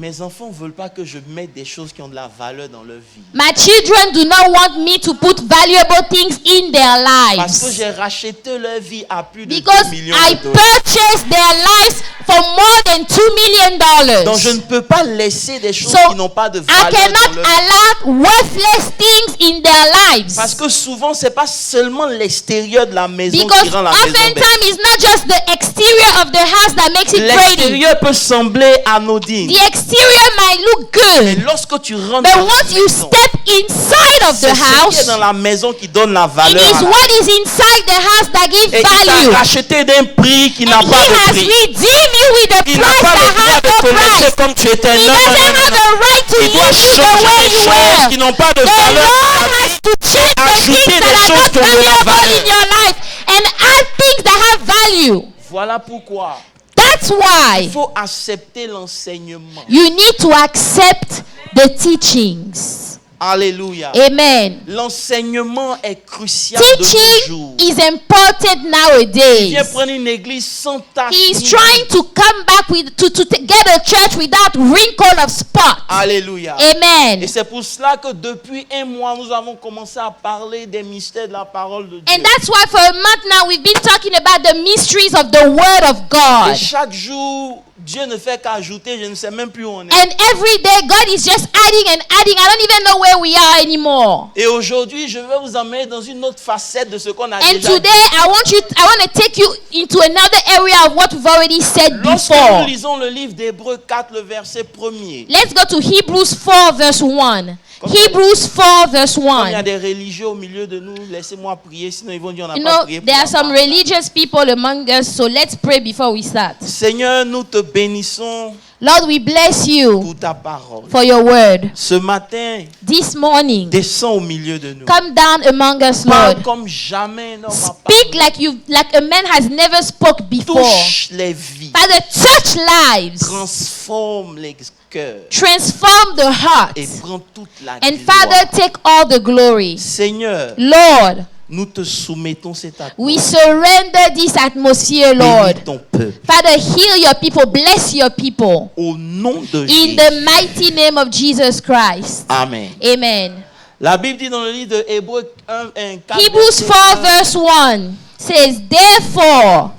Mes enfants ne veulent pas que je mette des choses qui ont de la valeur dans leur vie. My children do not want me to put valuable things in their Parce que lives. j'ai racheté leur vie à plus de Because 2 millions I de dollars. purchased their lives for more than $2 million. Donc je ne peux pas laisser des choses So qui n'ont pas de I valeur cannot dans leur vie. allow worthless things in their lives. Parce que souvent, c'est pas seulement l'extérieur de la maison qui Because rend la maison belle. oftentimes it's not just the exterior of the house that makes it pretty. L'extérieur peut sembler anodin. The exterior might look Mais good, lorsque tu rentres but dans once la you maison, step inside of c'est the ce qui est house, dans la maison qui donne la it valeur is à la what is inside the house that gives et il t'a value. racheté d'un prix qui n'a And he pas de has prix. redeemed you with a Il n'a price pas le that droit has de no te laisser price. comme tu étais. He Non, non, doesn't non, have non. the right to Il doit use you the changer way les you choses qui were. n'ont pas de The valeur. Lord has to change the Ajouter things des that are choses not qui ont de la valuable valeur. in your life and add things that have value. Voilà pourquoi That's why il faut accepter l'enseignement. you need to accept the teachings. Alléluia. Amen. L'enseignement est crucial de nos Teaching jours. is important Il nowadays. vient prendre une église sans tache. He is ni trying to come back with to get a church without wrinkle of spot. Alléluia. Amen. Et c'est pour cela que depuis un mois, nous avons commencé à parler des mystères de la parole de Dieu. And that's why for a month now we've been talking about the mysteries of the Word of Et God. chaque jour, Dieu ne fait qu'ajouter, je ne sais même plus où on est. And every day God is just adding and adding. I don't even know where we are anymore. Et aujourd'hui, je vais vous emmener dans une autre facette de ce qu'on a And déjà today dit. I want to take you into another area of what we've already said Lorsque before. nous lisons le livre d'Hébreux 4, le verset 1er, Let's go to Hebrews 4 verse 1. Hebrews 4 verse comme il y a 1. des religieux au milieu de nous, laissez-moi prier, sinon ils vont dire on n'a You pas know, prié pour there are la some parole. religious people among us, so let's pray before we start. Seigneur, nous te bénissons Lord, we bless you pour ta parole. for your word. Ce matin, This morning, descends au milieu de nous. come down among us, Parle Lord. comme jamais un homme a Speak parlé. like a man has never spoke before. Touche les vies. Father, touch lives. Transforme les cœurs. Transform the heart. Et prends toute la And gloire. Father, take all the glory. Seigneur, Lord, nous te soumettons cette we atmosphère. surrender this atmosphere, Lord. Bénis ton peuple. Father, heal your people. Bless your people. Au nom de In Jésus. the mighty name of Jesus Christ. Amen. Amen. La Bible dit dans le livre de Hébreux 4, Hebrews 4 verse 1 says, therefore,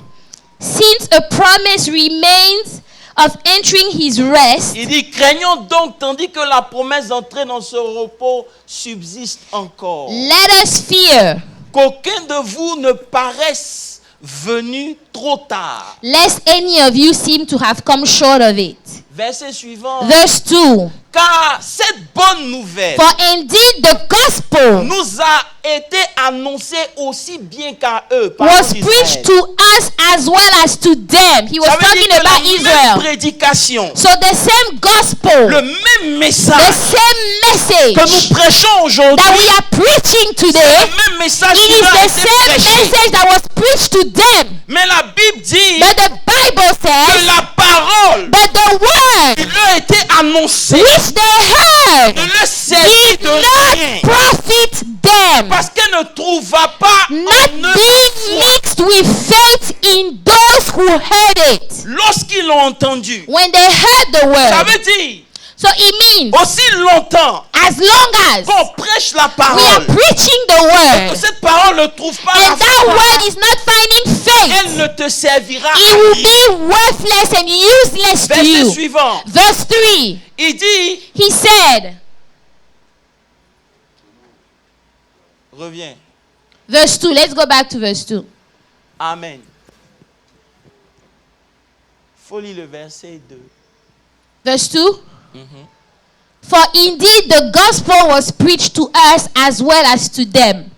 since a promise remains of entering his rest, il dit, craignons donc, tandis que la promesse d'entrer dans ce repos subsiste encore, let us fear, qu'aucun de vous ne paraisse venu trop tard. lest any of you seem to have come short of it. Verset suivant. Verse 2, Car cette bonne nouvelle for indeed the gospel nous a été annoncée aussi bien qu'à eux. par was Israël. preached to us as well as to them. He was Ça veut talking dire que la about même Israel. prédication, So the same gospel, le même the message same que nous message prêchons aujourd'hui, that we are preaching c'est today, le même message it qui is leur a the été same prêché. message that was preached to them. Mais la Bible dit But the Bible que says, la parole but the word qui leur a été annoncée which they heard ne leur servit did de not rien. profit them, Parce qu'elle ne trouva pas not en eux being mixed with faith in those who heard it. lorsqu'ils l'ont entendu. When they heard the Ça word, veut dire, so it means aussi longtemps as long as qu'on prêche la we are parole, preaching the que word cette parole ne trouve pas la and that foi, word is not finding elle faith, ne te servira it à will rien. be worthless and useless to Verset you. suivant, Verse 3, il dit, he said, reviens, verse 2, let's go back to verse 2. Amen. Faut lire le verset 2. Verse 2. For indeed the gospel was preached to us as well as to them.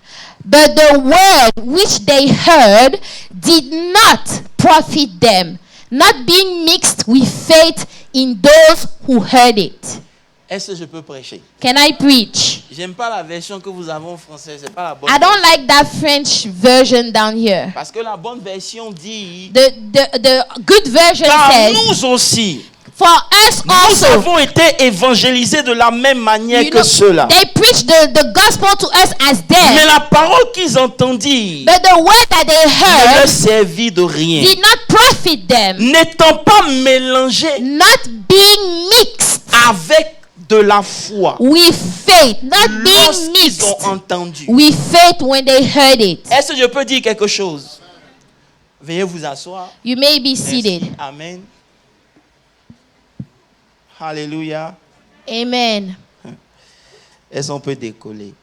But the word which they heard did not profit them, not being mixed with faith in those who heard it. Est-ce que je peux prêcher? Can I preach? J'aime pas la version que vous avez en français, c'est pas la bonne. I don't like that French version down here. Parce que la bonne version dit, The good version car says, nous aussi, for us nous also, avons été évangélisés de la même manière you que know, ceux-là. they preached the gospel to us as Mais them. la parole qu'ils entendirent But the word that they ne leur heard servit de rien. did not profit them, N'étant pas mélangés not being mixed avec de la foi. With faith, not being Lorsqu'ils mixed. ont entendu. With faith when they heard it. Est-ce que je peux dire quelque chose? Veuillez vous asseoir. You may be Merci. seated. Amen. Alléluia. Amen. Est-ce qu'on peut décoller?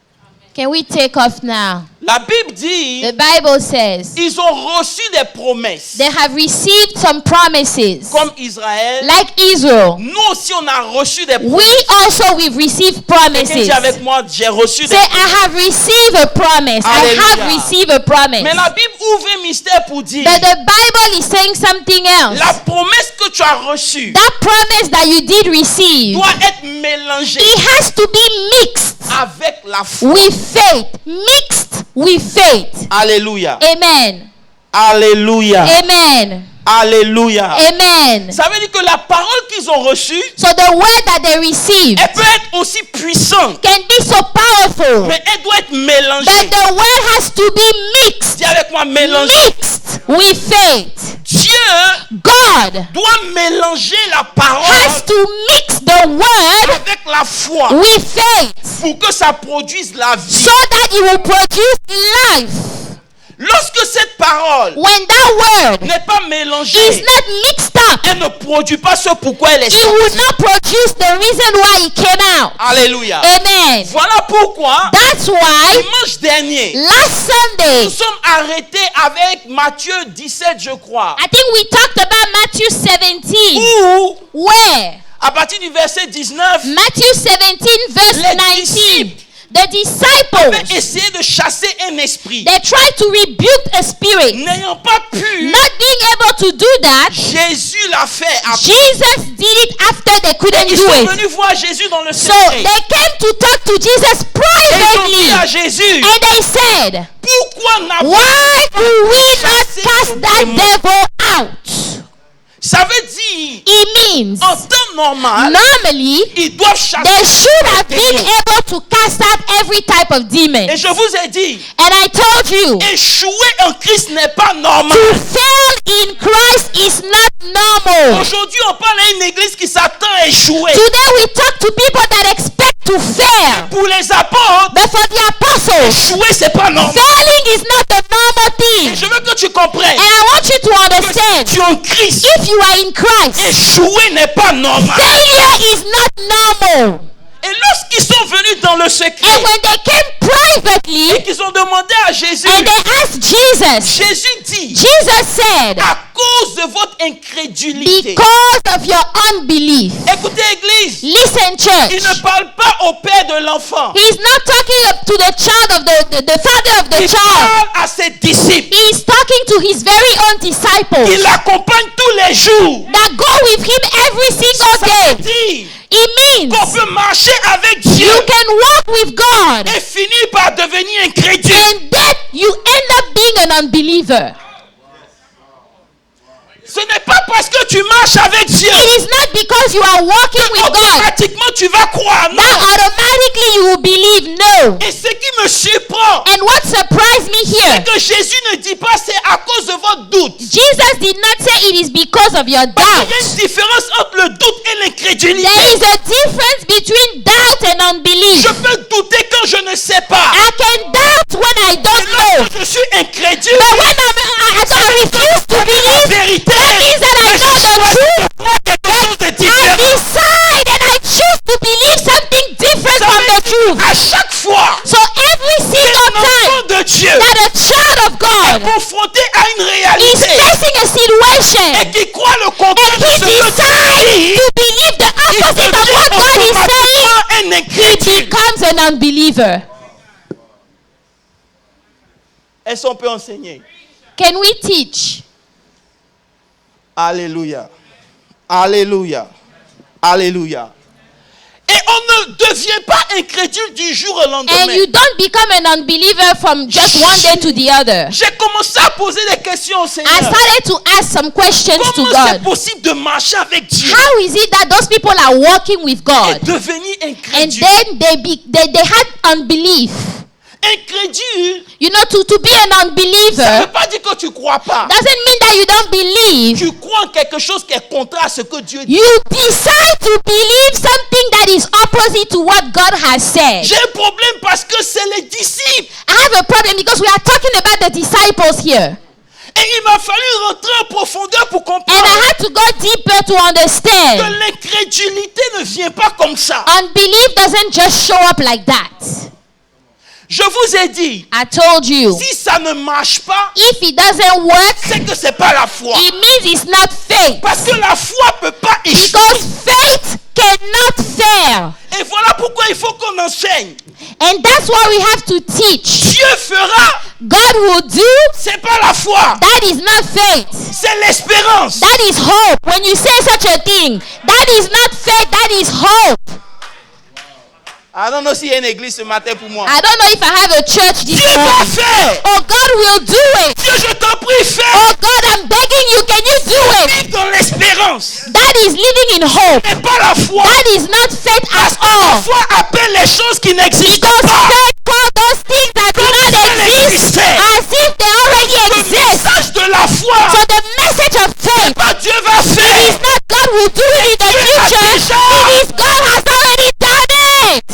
Can we take off now? La Bible dit, The Bible says ils ont reçu des promesses. they have received some promises. Comme Israël, Like Israel. nous aussi on a reçu des We promesses. also we've received Quelqu'un promises. dit avec moi, j'ai reçu des Say, promesses. I have received a promise. I Hallelujah. have received a promise. Mais la Bible ouvre un mystère pour dire, But the Bible is saying something else. la promesse que tu as reçue That promise that you did receive, doit être mélangée it has to be mixed avec la foi. with faith. Mixed with faith. Alléluia. Amen. Alléluia. Amen. Alléluia. Amen. Ça veut dire que la parole qu'ils ont reçue, So the word that they received elle peut être aussi puissante, can be so powerful, mais elle doit être mélangée. but the word has to be mixed. Dis avec moi, mélangée. Mixed with faith. Dieu God doit mélanger la parole has to mix the word avec la foi with faith pour que ça produise la vie. so that it will produce life. Lorsque cette parole When that word n'est pas is mélangée, not mixed up, elle ne produit pas ce pourquoi elle est it will sortie. not produce the reason why it came out. Alléluia. Amen. Voilà pourquoi That's why dimanche dernier, last Sunday, nous sommes arrêtés avec Matthieu 17, je crois. I think we talked about Matthew 17, Où, where à partir du verset 19, Matthew 17 verse Les 19, disciples the avaient disciples, essayé de chasser un esprit. they tried to rebuke a spirit. N'ayant pas pu, Not being able to do that, Jésus l'a fait après. Jesus did it after they couldn't Ils do sont it. venus voir Jésus dans le So secret. they came to talk to Jesus Et ils ont dit privately, à Jésus, and they said, pourquoi n'a why do we not cast that devil out? Ça veut dire, It means en temps normal, normally ils doivent chasser. they should have des been démons. able to cast out every type of demon. Et je vous ai dit, And I told you, échouer en Christ n'est pas normal. to fail in Christ is not normal. Aujourd'hui, on parle à une église qui s'attend à échouer. Today we talk to people that expect to fail. Pour les apôtres, But for the apostles, échouer, c'est pas normal. failing is not a normal Et thing. je veux que tu comprennes. And I want you to understand, Tu es en Christ. if you are in Christ, Échouer n'est pas normal. failure is not normal. Et lorsqu'ils sont venus dans le secret And when they came et privately qu'ils ont demandé à Jésus, and they asked Jesus, Jésus dit, Jesus said, à cause de votre incrédulité. because of your unbelief. Écoutez, église, Listen, il church. ne parle pas au père de l'enfant. He's not talking up to the child of the father of the Il child. parle à ses disciples. He's talking to his very own Il disciples l'accompagne tous les jours. that go with him every single Ça veut day. dire It means qu'on peut marcher avec Dieu you can walk with God et finir par devenir incrédule. and then you end up being an unbeliever. Ce n'est pas parce que tu marches avec Dieu It is not because you are walking with God automatiquement tu vas croire. that Non. automatically you will believe. No. Et ce qui me surprend, And what surprised me c'est here, que Jésus ne dit pas c'est à cause de votre doute. Jesus did not say it is because of your Il y a doubt. une différence entre le doute et l'incrédulité. There is a difference between doubt and unbelief. Je peux douter quand je ne sais pas. I can doubt when I don't Et know. lorsque je suis incrédule, But when I refuse to la believe, vérité, that means that I je know the choisis truth. de croire quelque chose de I différent. decide and I choose to believe something different Ça from veut the dire, truth. à chaque fois So every qu'un single time enfant de Dieu that a child of est God confronté à une is réalité facing a et situation qui croit le contraire and de he ce que Dieu dit, decides to believe the il opposite of what God devient is saying, automatiquement un he incrédule. becomes an unbeliever. Est-ce qu'on peut enseigner? Can we teach? Alléluia. Alléluia. Alléluia. Et on ne devient pas incrédule du jour au And lendemain. you don't become an unbeliever from just one day to the other. J'ai commencé à poser des questions au I Seigneur. started to ask some questions to Comment c'est God. possible de marcher avec Dieu How is it that those people are walking with et God devenir and incrédule? then they had unbelief? incrédule, You know, to be an ça ne unbeliever veut pas dire que tu ne crois pas. doesn't mean that you don't believe. Tu crois en quelque chose qui est contraire à ce que Dieu dit. You decide to believe something that is opposite to what God has said. J'ai un problème parce que c'est les disciples. I have a problem because we are talking about the disciples here. Et il m'a fallu rentrer en profondeur pour And I comprendre had to go deeper to que understand. l'incrédulité ne vient pas comme ça. Unbelief doesn't just show up like that. Je vous ai dit, I told you. si ça ne marche pas, If it doesn't work, c'est que c'est pas la foi. it means it's not faith. Parce que la foi peut pas échouer. Because faith cannot fail. Et voilà pourquoi il faut qu'on enseigne. And that's why we have to teach. Dieu fera, God will do. c'est pas la foi, That is not faith. c'est l'espérance. That is hope. When you say such a thing, that is not faith, that is hope. I don't know s'il y a une église ce matin pour moi. I don't know if I have a church this Dieu va morning. faire. Oh, God will do it. Dieu, je t'en prie, fais. Oh, God, I'm begging you, can you do it? Vive dans l'espérance. That is living in hope. Mais pas la foi. That is not faith Parce at que la all. foi appelle les choses qui n'existent Because pas. faith calls those things that do Comme si not elles exist existaient. as if they already Le exist. message de la foi, So the message of faith pas Dieu va is faire. not God will do it in the Dieu a future. déjà. It is God has already done it.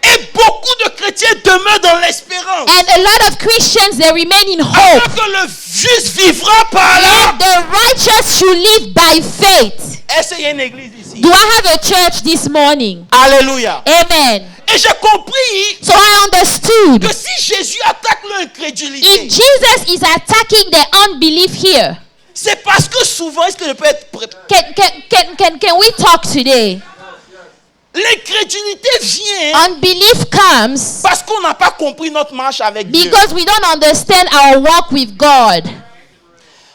Et beaucoup de chrétiens demeurent dans l'espérance. And a lot of Christians, they remain in hope. Alors que le juste vivra par là. Yet the righteous should live by faith. Est-ce qu'il y a une église ici? Do I have a church this morning? Alléluia. Amen. Et j'ai compris So I understood. que si Jésus attaque l'incrédulité, If Jesus is attacking the unbelief here, c'est parce que souvent, est-ce que je peux être can we talk today? l'incrédulité vient Unbelief comes parce qu'on n'a pas compris notre marche avec Dieu. because we don't understand our walk with God.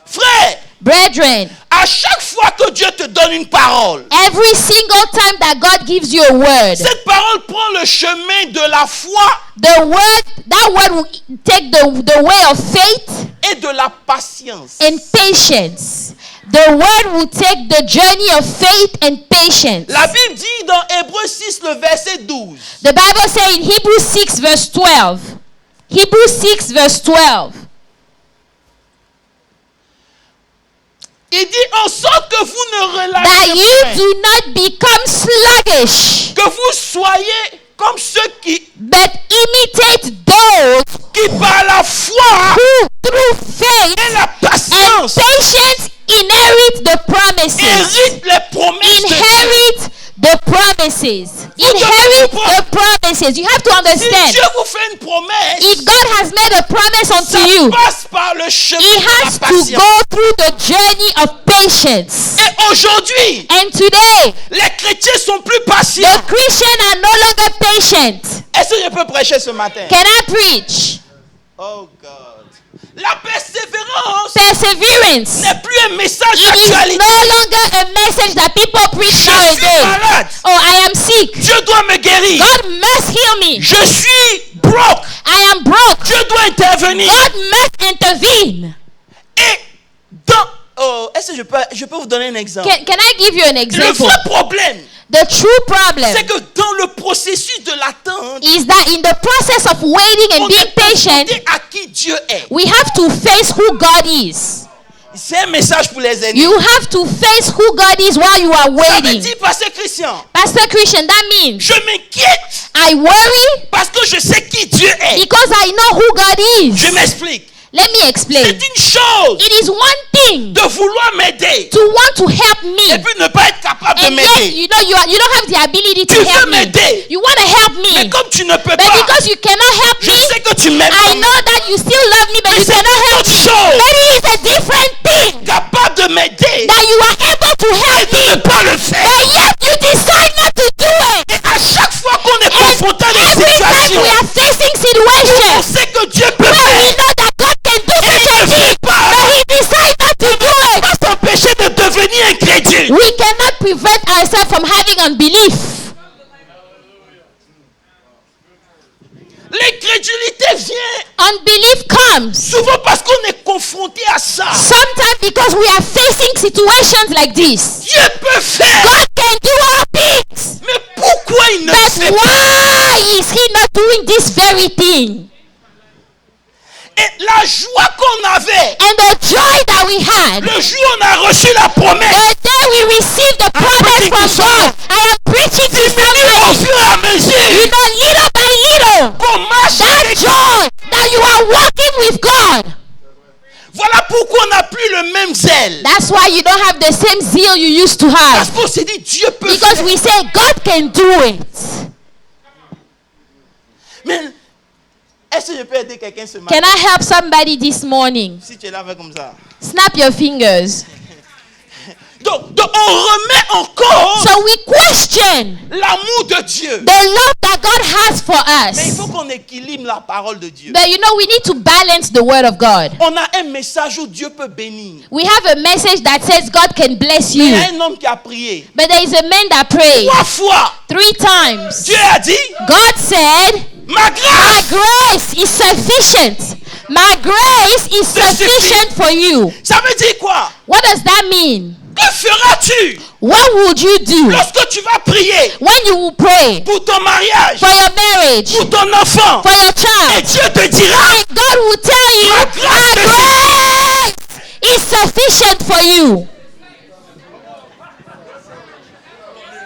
Frère, Brethren, à chaque fois que Dieu te donne une parole, every single time that God gives you a word, cette parole prend le chemin de la foi that word will take the way of faith et de la patience. and patience. The word will take the journey of faith and patience. La Bible dit dans Hébreux 6, le verset 12. The Bible says in Hebrews 6 verse 12. Hebrews 6 verse 12. Il dit en sorte que vous ne That relâchez you point, do not become sluggish, que vous soyez comme ceux qui but imitate those par la foi who through faith et la and patience patience inherit the promises. héritent les promesses de Dieu. Inherit the promises. Inherit the promises. You have to Si understand. Dieu vous fait une promesse, If God has made a promise unto ça you, passe par le chemin He de la has to patience. go through the journey of patience. Et aujourd'hui, And today, les chrétiens sont plus patients. the Christians are no longer patient. Est-ce que je peux prêcher ce matin? Can I preach? Oh God. La persévérance Perseverance. n'est plus un message It is d'actualité. no longer a message that people preach Je suis nowadays. malade. Oh, I am sick. Dieu doit me guérir. God must heal me. Je suis broke. I am broke. Dieu doit intervenir. God must intervene. Et dans... Oh, est-ce que je peux vous donner un exemple? Can I give you an Le example? vrai problème, The true problem c'est que dans le processus de l'attente, is that in the process of waiting on and being est patient, confronté à qui Dieu est. we have to face who God is. C'est un message pour les aînés. You have to face who God is while you are Ça veut waiting. dire, Pasteur Christian, Pastor Christian, that means je m'inquiète I worry parce que je sais qui Dieu est. because I know who God Je is. m'explique. Let me C'est explain. une chose It is one thing de vouloir m'aider to want to help et me, puis ne pas être capable de and yet m'aider. you know you don't have the ability Tu to veux help me. m'aider. You want to help Mais me, comme tu ne peux but pas, because you cannot help je me, sais que tu m'aimes I pas. know that you still love me, but Mais you c'est cannot une help autre me. chose. But it is a different thing Capable de m'aider that you are able to help et de ne me, pas le faire. but yet you decide not to do it. Et à chaque fois qu'on est And confronté à des every time situations, we are facing on situations sait que Dieu peut where we faire. know that God can do Et il such a ne thing, fait pas. but He decides not to do On it. va s'empêcher de devenir incrédule. We cannot prevent ourselves from having unbelief. L'incrédulité vient Unbelief comes souvent parce qu'on est confronté à ça. sometimes because we are facing situations like this. Dieu peut faire, God can do all things, mais pourquoi il ne but fait pas? why is he not doing this very thing? Et la joie qu'on avait, And the joy that we had, le jour où on a reçu la promesse, the day we received the promise from God, I am preaching to diminue au somebody. fur et à You mesure know, little by little, qu'on marche that avec. joy that you are walking with God. Voilà pourquoi on n'a plus le même zèle. That's why you don't have the same zeal you used to Parce have. qu'on s'est dit Dieu peut Because faire. we say God can do it. Mais est-ce que je peux aider quelqu'un ce matin? Can I help somebody this morning? Si tu es là, fais comme ça. Snap your fingers. Donc on remet en cause So we question l'amour de Dieu. the love that God has for Mais il faut us. qu'on équilibre la parole de Dieu. But you know, we need to balance the word of God. On a un message où Dieu peut bénir. We have a message that says God can bless Il y you. a un homme qui a prié But there is a man that prayed 3 fois. 3 times. Dieu a dit, God said, ma My grâce. grace is sufficient. My grace is sufficient for you. Ça veut dire quoi? What does that mean? Que feras-tu What would you do lorsque tu vas prier when you will pray pour ton mariage, for your marriage, pour ton enfant? for your Et child? Dieu te dira, And God will tell you, Ma My grâce grace is sufficient for you.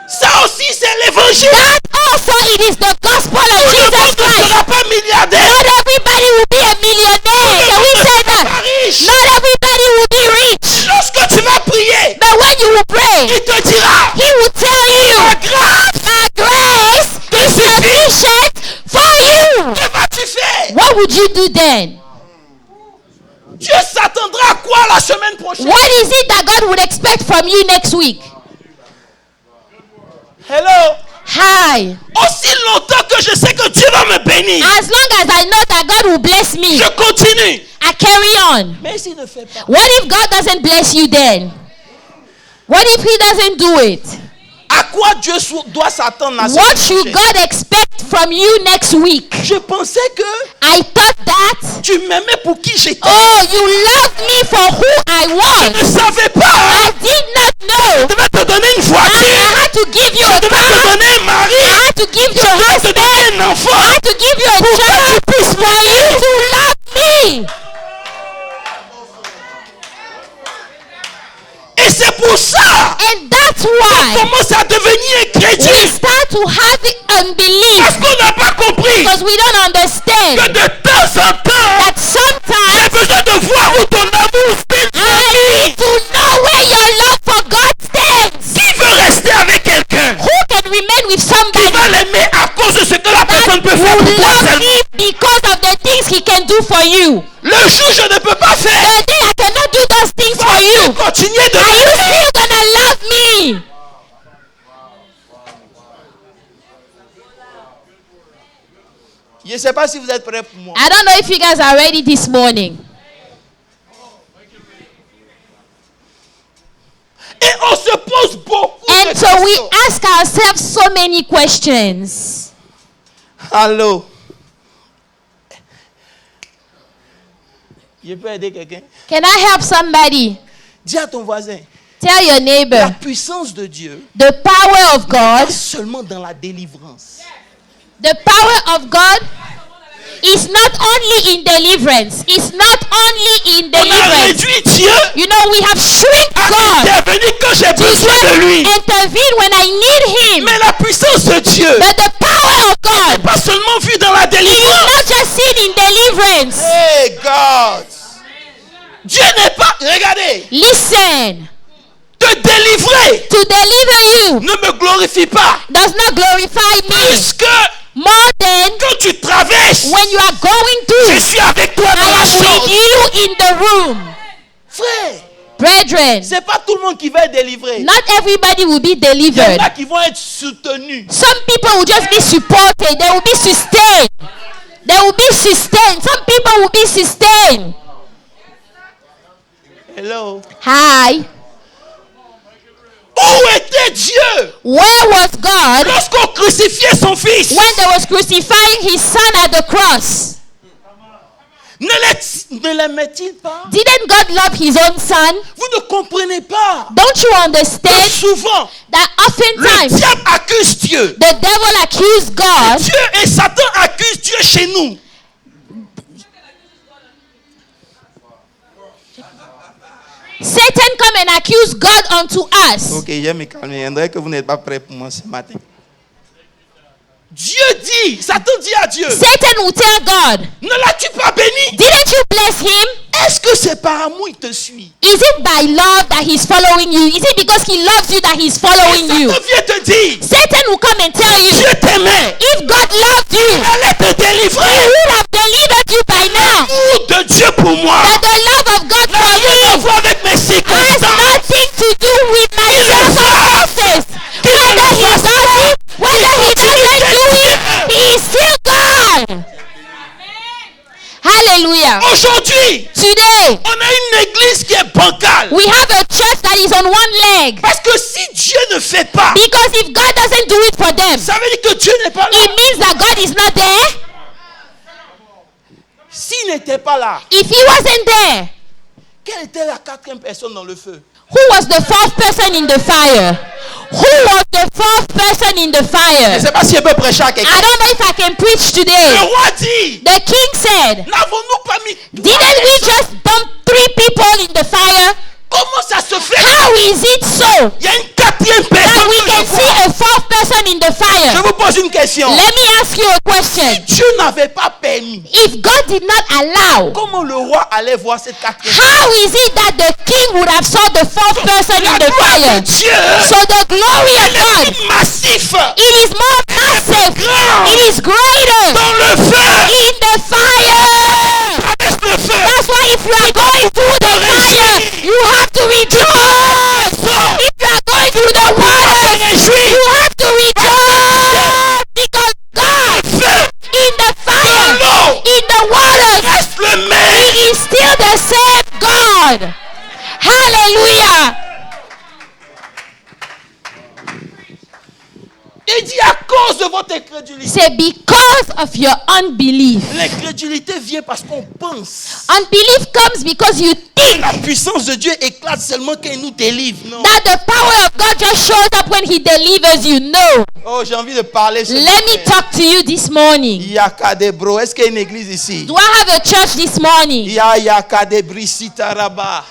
ça aussi c'est l'évangile. That also it is the gospel of Tout le Jesus monde ne Christ. sera pas milliardaire. Not everybody will be a millionaire. Can we say Pas that? riche. Not everybody will be rich. Lorsque tu vas prier, But when you will pray, il te dira, He will tell you, ma grâce My grace is sufficient for you. que vas-tu faire? What would you do then? Dieu s'attendra à quoi la semaine prochaine? What is it that God would expect from you next week? Hello. Hi. Aussi longtemps que je sais que Dieu va me bénir, As long as I know that God will bless me, je continue. I carry on. Mais s'il ne fait pas, What if God doesn't bless you then? What if He doesn't do it? à quoi Dieu doit s'attendre la What semaine should prochaine? God expect from you next week? Je pensais que I thought that, tu m'aimais pour qui j'étais. oh, you love me for who I Je was. ne savais pas. I did not know. Je devais te donner une I voiture. had to give you Je a devais te car. donner un mari. I had to give you a Je devais te husband. donner un enfant. I had to give you a Pour que job tu puisses for you to love me. Et c'est pour ça And that's qu'on why commence à devenir we incrédule. start to have the unbelief Parce qu'on n'a pas compris because we don't understand que de temps en temps, that j'ai sometimes besoin de voir où ton amour I need to know where your love for God stands. Qui veut rester avec quelqu'un Who can remain with qui somebody va l'aimer à cause de ce que la that personne peut faire will pour toi love seulement? me because of the things He can do for you? Le jour où je ne peux pas faire, The day I cannot do those things for vas-tu you, continuer de are you m'aimer? still gonna love me? Je ne sais pas si vous êtes prêts pour moi. I don't know if you guys are ready this morning. Et on se pose beaucoup de And so we questions. ask ourselves so many questions. Allô? Je peux aider quelqu'un? Can I help somebody? Dis à ton voisin, Tell your la neighbor, puissance de Dieu, the power of God, pas seulement dans la délivrance. the power of God is not only in deliverance. It's not only in On a deliverance. réduit Dieu You know, we have shrink à God intervenir quand j'ai to besoin de lui. just intervene when I need Him. Mais la puissance de Dieu But the power of n'est God pas seulement vue dans la is délivrance. not just seen in deliverance. Hey God! Dieu n'est pas, regardez, Listen, te délivrer to deliver you ne me glorifie pas. does not glorify me Puisque more than quand tu traverses, when you are going je through. suis avec toi I dans la am with chose. you in the room. Frère, Brethren, c'est pas tout le monde qui va être délivré. not everybody will be Il y en delivered. a qui vont être soutenus. Some people will just be supported. They will be sustained. They will be sustained. Some people will be sustained. Hello. Hi. Où était Dieu Where was God lorsqu'on crucifiait son fils? when they was crucifying His Son at the cross? Ne l'aimait-il pas? Didn't God love his own son? Vous ne comprenez pas. Don't you Que understand souvent, that le oftentimes diable accuse Dieu. the devil accused God Dieu et Satan accusent Dieu chez nous. Satan come and accuse God unto us. Ok, je vais me calmer. On dirait que vous n'êtes pas prêts pour moi ce matin. Dieu dit, Satan dit à Dieu, Satan will tell God, ne l'as-tu pas béni? didn't you bless him? Est-ce que c'est par amour il te suit? Is it by love that he's following you? Is it because he loves you that he's following Et you? Satan vient te dire, Satan will come and tell you, Dieu t'aimait, if God loved you, il allait te he délivrer. would have delivered you by now. L'amour de Dieu pour moi But the love of God n'a for rien à me voir avec mes has circonstances. nothing to do with my Il le circumstances. Whether he does it, whether he doesn't do it, he is still God. Hallelujah. Aujourd'hui, Today, on a une église qui est bancale. we have a church that is on one leg. Parce que si Dieu ne fait pas, Because if God doesn't do it for them, ça veut dire que Dieu n'est pas là. it means that God is not there. S'il n'était pas là, If he wasn't there, quelle était la quatrième personne dans le feu? who was the fourth person in the fire? Who was the fourth person in the Je ne fire? sais pas si je peux prêcher à quelqu'un. I don't know if I can preach Le today. roi dit, The king said, n'avons-nous pas mis trois didn't we personnes? just bump 3 people in the fire? Comment ça se fait? How is it so Il y a une quatrième that personne we que can je see vois. a fourth person in the Je fire? vous pose une question. Let me ask you a question. Dieu n'avait pas permis. If God did not allow, Comment le roi allait voir cette quatrième personne? how is it that the king would have saw the fourth person La in the gloire de fire? Dieu So the glory of God, est massif it is more massive, grand it is greater dans le feu. in the fire. Traverse le feu. That's why if you are going through the fire, you have to rejoice. If you are going through the water, you have to rejoice. Because God, in the fire, in the water, Reste le même. He is still the same God. Hallelujah. Il dit à cause de votre incrédulité. Say, because of your unbelief. L'incrédulité vient parce qu'on pense. Unbelief comes because you think La puissance de Dieu éclate seulement quand il nous délivre. Non. that the power of God just shows up when He delivers you. No. Oh, j'ai envie de parler. Let me talk to you this morning. Yakadebro. Est-ce qu'il y a une église ici? Do I have a church this morning? Yakadebrishitaraba.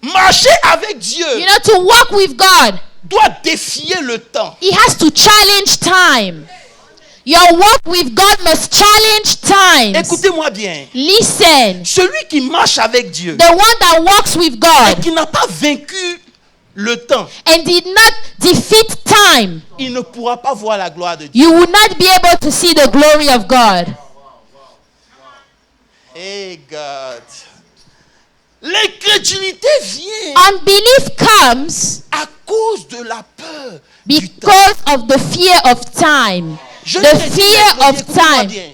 Marcher avec Dieu You know, to walk with God, doit défier le temps. He has to challenge time. Your walk with God must challenge times. Écoutez-moi bien. Listen. Celui qui marche avec Dieu The one that walks with et God qui n'a pas vaincu le temps, and did not defeat time, il ne pourra pas voir la gloire de Dieu. you will not be able to see the glory of God. Hey God. L'incrédulité vient Unbelief comes à cause de la peur du temps. because of the fear of time. Je The l'ai dit, fear of écoutez-moi time. bien.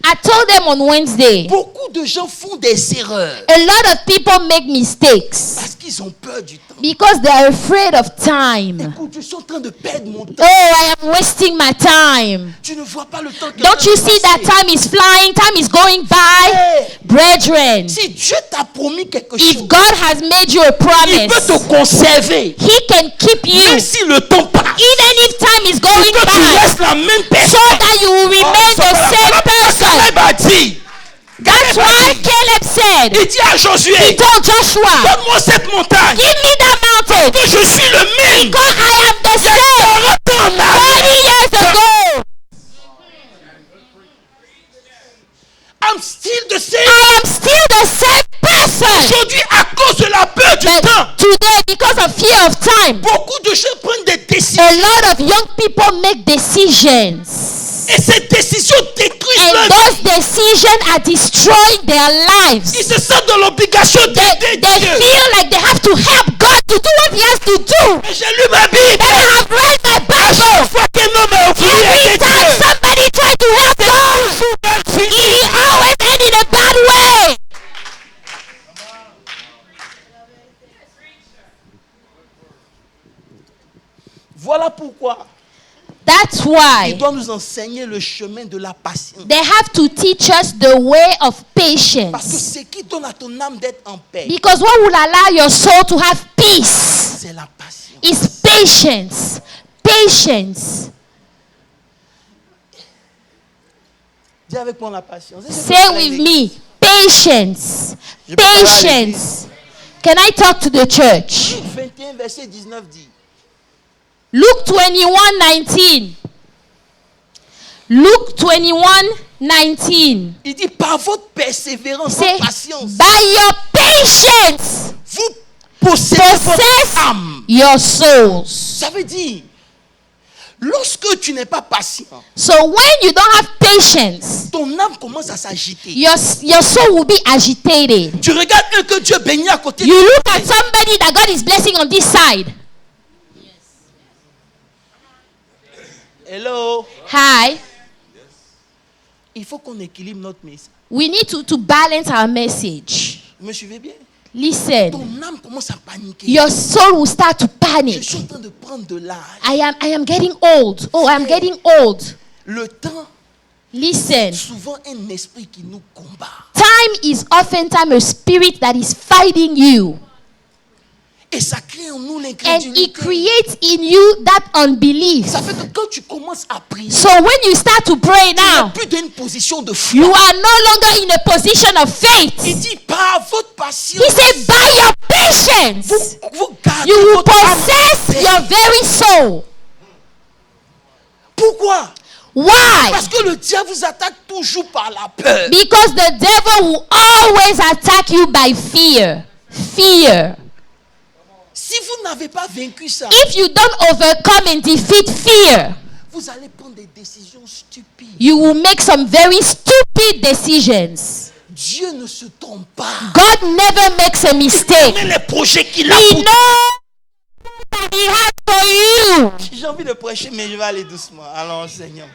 I told them on Wednesday, Beaucoup de gens font des erreurs a lot of people make mistakes parce qu'ils ont peur du temps. because they are afraid of time. Écoute, je suis en train de perdre mon temps. Oh, I am wasting my time. Tu ne vois pas le temps qui est Don't en you train de see that passer. time is flying? Time is going by. Hey, Brethren, si Dieu t'a promis quelque if chose, God has made you a il peut promise, te conserver. He can keep you Même si le temps passe, even if time is going que tu by, restes la même so personne. that you will remain the same person. Caleb a dit, That's why Caleb said, il dit à he Josué, told Joshua, donne-moi cette montagne, give me that mountain que je suis le même. because I am the same 40 ans en 40 arrière. years ago. I'm still the same. I am still the same person. Aujourd'hui, à cause de la peur du But temps, today, because of fear of time, beaucoup de gens prennent des décisions. a lot of young people make decisions. Et ces décisions détruisent And leur those vie. decisions are destroying their lives. Ils se sentent dans l'obligation d'aider They Dieu. feel like they have to help God to do what He has to do. Mais j'ai lu ma Bible. And I have read my À Bible. chaque fois qu'un homme a voulu Every aider time Dieu, somebody tried to help God, he always ended in a bad way. voilà pourquoi That's Il why doit nous enseigner le chemin de la patience. they have to teach us the way of Parce que patience. ce qui donne à ton âme d'être en paix, Because what will allow your soul to have peace c'est la patience. is patience. Patience. Dis avec moi la patience. Say with me, patience. Je peux parler à Patience. Can I talk to the church? Luc 21, verset 19 dit. Luke 21:19. Luke 21:19. Il dit par votre persévérance, Say, votre patience, by your patience, vous possédez votre possess âme. your souls. Ça veut dire, lorsque tu n'es pas patient, So when you don't have patience, ton âme commence à s'agiter. your soul will be agitated. Tu regardes un que Dieu bénit à côté de You toi. look at somebody that God is blessing on this side. Hello. Hi. Il faut qu'on équilibre notre message. We need to balance our message. Vous me suivez bien? Listen. Ton âme commence à paniquer. Your soul will start to Je panic. suis en train de prendre de l'âge. I am getting old. Oh, I'm getting old. Le temps, Listen. souvent un esprit qui nous combat. Time is oftentimes a spirit that is fighting you. Et ça crée en nous And l'incrédulité. it creates in you that unbelief. Ça fait que quand tu commences à prier, So when you start to pray tu n'es now, plus dans une position de you foi. are no longer in a position of faith. Il dit par votre patience, He said, by your patience, vous gardez you will votre âme. possess your very soul. Pourquoi? Why? Parce que le diable vous attaque toujours par la peur. Because the devil will always attack you by fear. Fear. Si vous n'avez pas vaincu ça, If you don't overcome and defeat fear, vous allez prendre des décisions stupides. you will make some very stupid decisions. Dieu ne se trompe pas. God never makes a mistake. Mais les projets qu'il a He pour knows that He has for you. J'ai envie de prêcher, mais je vais aller doucement. Allons, Seigneur.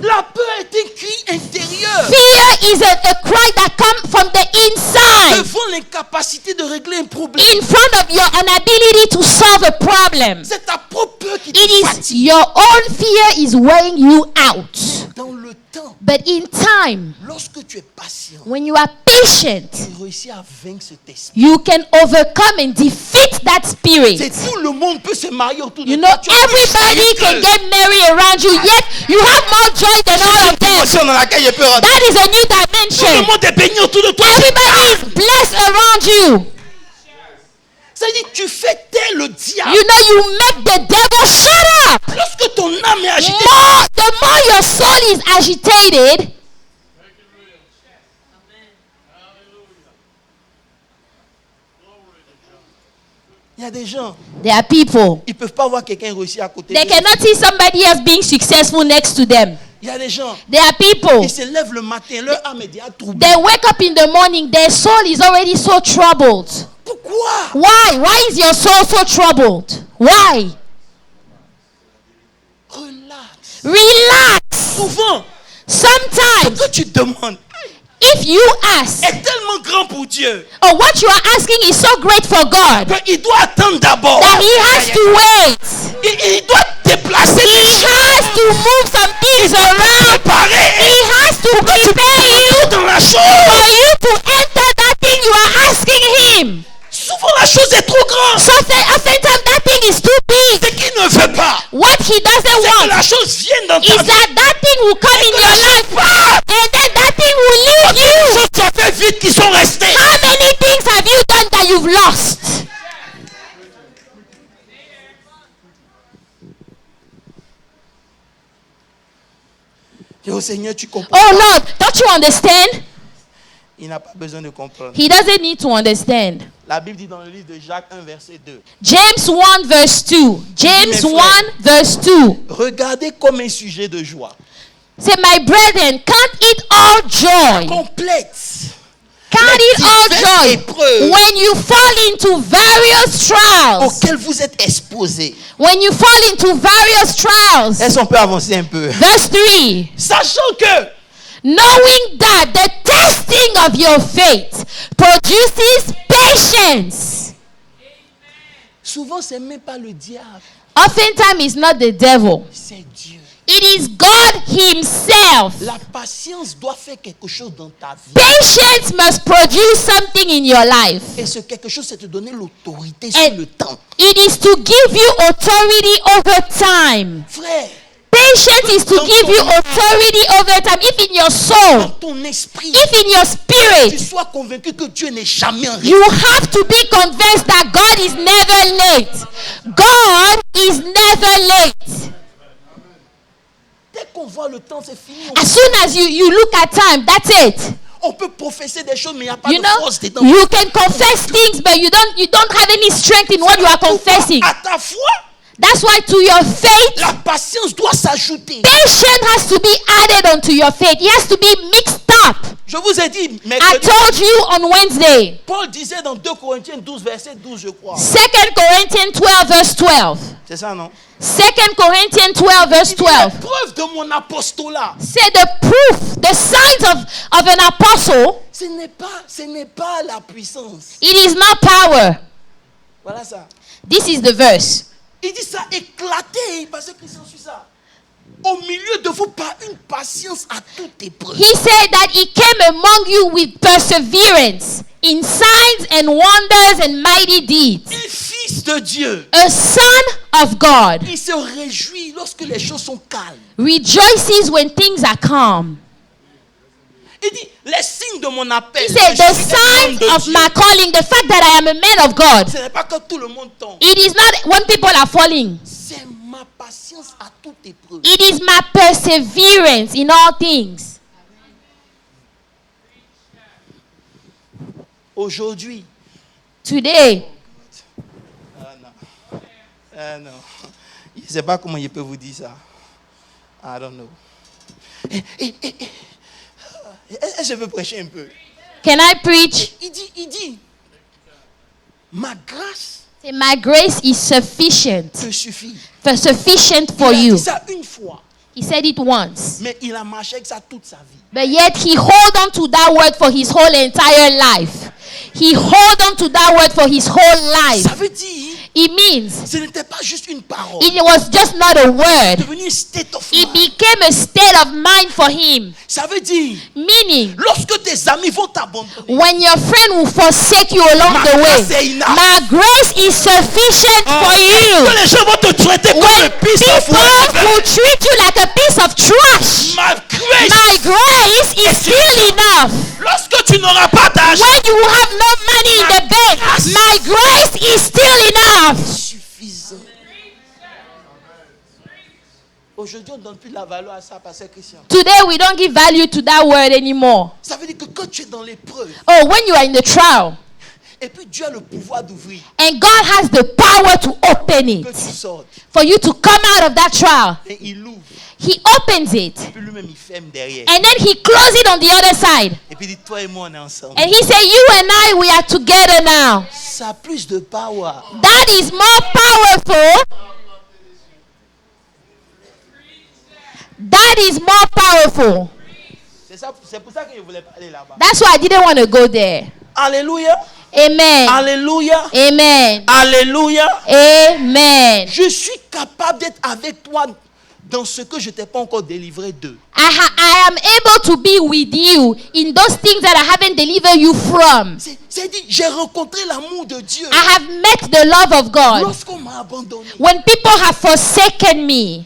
La peur est un cri intérieur. Fear is a cry that comes from the inside, Devant l'incapacité de régler un problème. in front of your inability to solve a problem. C'est ta propre peur qui te It is fatigue. your own fear is weighing you out. Dans le temps, But in time, lorsque tu es patient, when you are patient, tu réussis à vaincre cet esprit. you can overcome and defeat that C'est spirit. tout le monde peut se marier autour de You know, toi. Tu as plus everybody de can joie get married around you, yet you have more joy than all of them. que- dans laquelle je peux rentrer. That is a new Tout le dimension. monde est béni autour de toi. Everybody is blessed around you. C'est-à-dire tu fais taire le diable. You know, you make the devil shut up. Lorsque ton âme est agitée, The more your soul is agitated, il y a des gens, there are people. ils ne peuvent pas voir quelqu'un réussir à côté They d'eux. cannot see somebody else being successful next to them. Il y a des gens, There are people. ils se lèvent le matin, leur âme est déjà troublée. They wake up in the morning, their soul is already so troubled. Pourquoi? Why? Why is your soul so troubled? Why? Relax. Relax. Souvent, Sometimes, ce que tu demandes if you ask, est tellement grand pour Dieu or what you are asking is so great for God, qu'il doit attendre d'abord. that He has to wait. Il doit déplacer He les choses, has to move some things around. préparer He has to prepare you dans la chose. for you to enter that thing you are asking Him. Souvent, la chose est trop grande. So oftentimes that thing is too Ce big. qu'il ne veut pas, What He doesn't c'est que want la chose vienne dans ta is vie. that thing will come in your life, and then that thing will leave Les you. choses qui ont fait vite qui sont restées. How many things have you done that you've lost? Et au Seigneur, tu comprends. Oh Lord, don't you understand? Il n'a pas besoin de comprendre. He doesn't need to understand. La Bible dit dans le livre de Jacques 1, verset 2. James 1 verse 2. James Mes frères. 1 verse 2. Regardez comme un sujet de joie. Say, my brethren, count it all joy. Complète. Count it all diverses joy épreuves when you fall into various trials. auxquelles vous êtes exposés. When you fall into various trials. Est-ce qu'on peut avancer un peu? Verse 3. Sachant que Knowing that the testing of your faith produces patience. souvent, c'est même pas le diable. Oftentimes it's not the devil. C'est Dieu. It is God himself. La patience doit faire quelque chose dans ta vie. Patience must produce something in your life. Et ce quelque chose, c'est te donner l'autorité sur le temps. It is to give you authority over time. Frère, Patience is to give you authority over time. If in your dans soul, ton esprit, if in your tu spirit, sois convaincu que Dieu n'est jamais en retard. you have to be convinced that God is never late. God is never late. Dès qu'on voit le temps, c'est fini. As soon as you look at time, that's it. On peut professer des choses, mais il n'y a pas You de know, force dedans. you can confess things, but you don't have any strength in what you are confessing. À ta foi, That's why to your faith, la patience doit s'ajouter. patience has to be added onto your faith. It has to be mixed up. Je vous ai dit, I mercredi, told you on Wednesday, Paul disait dans 2 Corinthiens 12, verset 12, je crois. 2 Corinthians 12 verse 12. C'est ça, non? 2 Corinthians 12 verse Il dit, la 12. preuve de mon apostolat, Say the proof, the signs of an apostle, ce n'est pas la puissance. it is not power. Voilà ça. This is the verse. Il dit ça éclaté, parce que Christian suit ça. Au milieu de vous par une patience à toute épreuve. He said that he came among you with perseverance in signs and wonders and mighty deeds. Un fils de Dieu, A son of God il se réjouit lorsque les choses sont calmes. rejoices when things are calm. Il dit, les signes de mon appel, He said, que the je suis un homme signs de of Dieu, my calling, the fact that I am a man of God, ce n'est pas que tout le monde tombe. it is not when people are falling. C'est ma patience à toute épreuve. It is my perseverance in all things. Aujourd'hui, Today, non. Je ne sais pas comment je peux vous dire ça. I don't know. Est-ce que je peux prêcher un peu? can I preach? Il dit, ma grâce Say, my grace is sufficient. te suffit. Sufficient for Il a you. dit ça une fois, He said it once. mais il a marché avec ça toute sa vie. But yet he hold on to that word for his whole entire life. He hold on to that word for his whole life. Ça veut dire, It means ce n'était pas juste une parole. it was just not a C'est word. devenu un state of It mind. became a state of mind for him. Ça veut dire, Meaning, lorsque tes amis vont t'abandonner, when your friend will forsake you along Ma the way, grâce est enough. my grace is sufficient for que you. les gens vont te traiter comme When un piece of people work, will treat you like a piece of trash, ma grace, my grace is still enough. lorsque tu n'auras pas d'argent, When you have no money in the bank, my grace is still enough. suffisant. Aujourd'hui, on ne donne plus la valeur à ça, Pasteur Christian. Today we don't give value to that word anymore. Ça veut dire que quand tu es dans l'épreuve, Oh, when you are in the trial et puis Dieu a le pouvoir d'ouvrir, and God has the power to open que it, tu sortes, for you to come out of that trial, et il l'ouvre, He opens it puis lui-même il ferme derrière. and then He closes it on the other side. Et puis il dit, toi et moi, on est ensemble. And He said, you and I, we are together now. Ça a plus de power. That is more powerful. That is more powerful. C'est pour ça que je voulais parler là-bas. That's why I didn't want to go there. Alléluia. Amen. Alléluia. Amen. Alléluia. Amen. Je suis capable d'être avec toi dans ce que je t'ai pas encore délivré d'eux. I am able to be with you in those things that I haven't delivered you from. C'est dit, j'ai rencontré l'amour de Dieu. I have met the love of God. Lorsqu'on m'a abandonné. When people have forsaken me,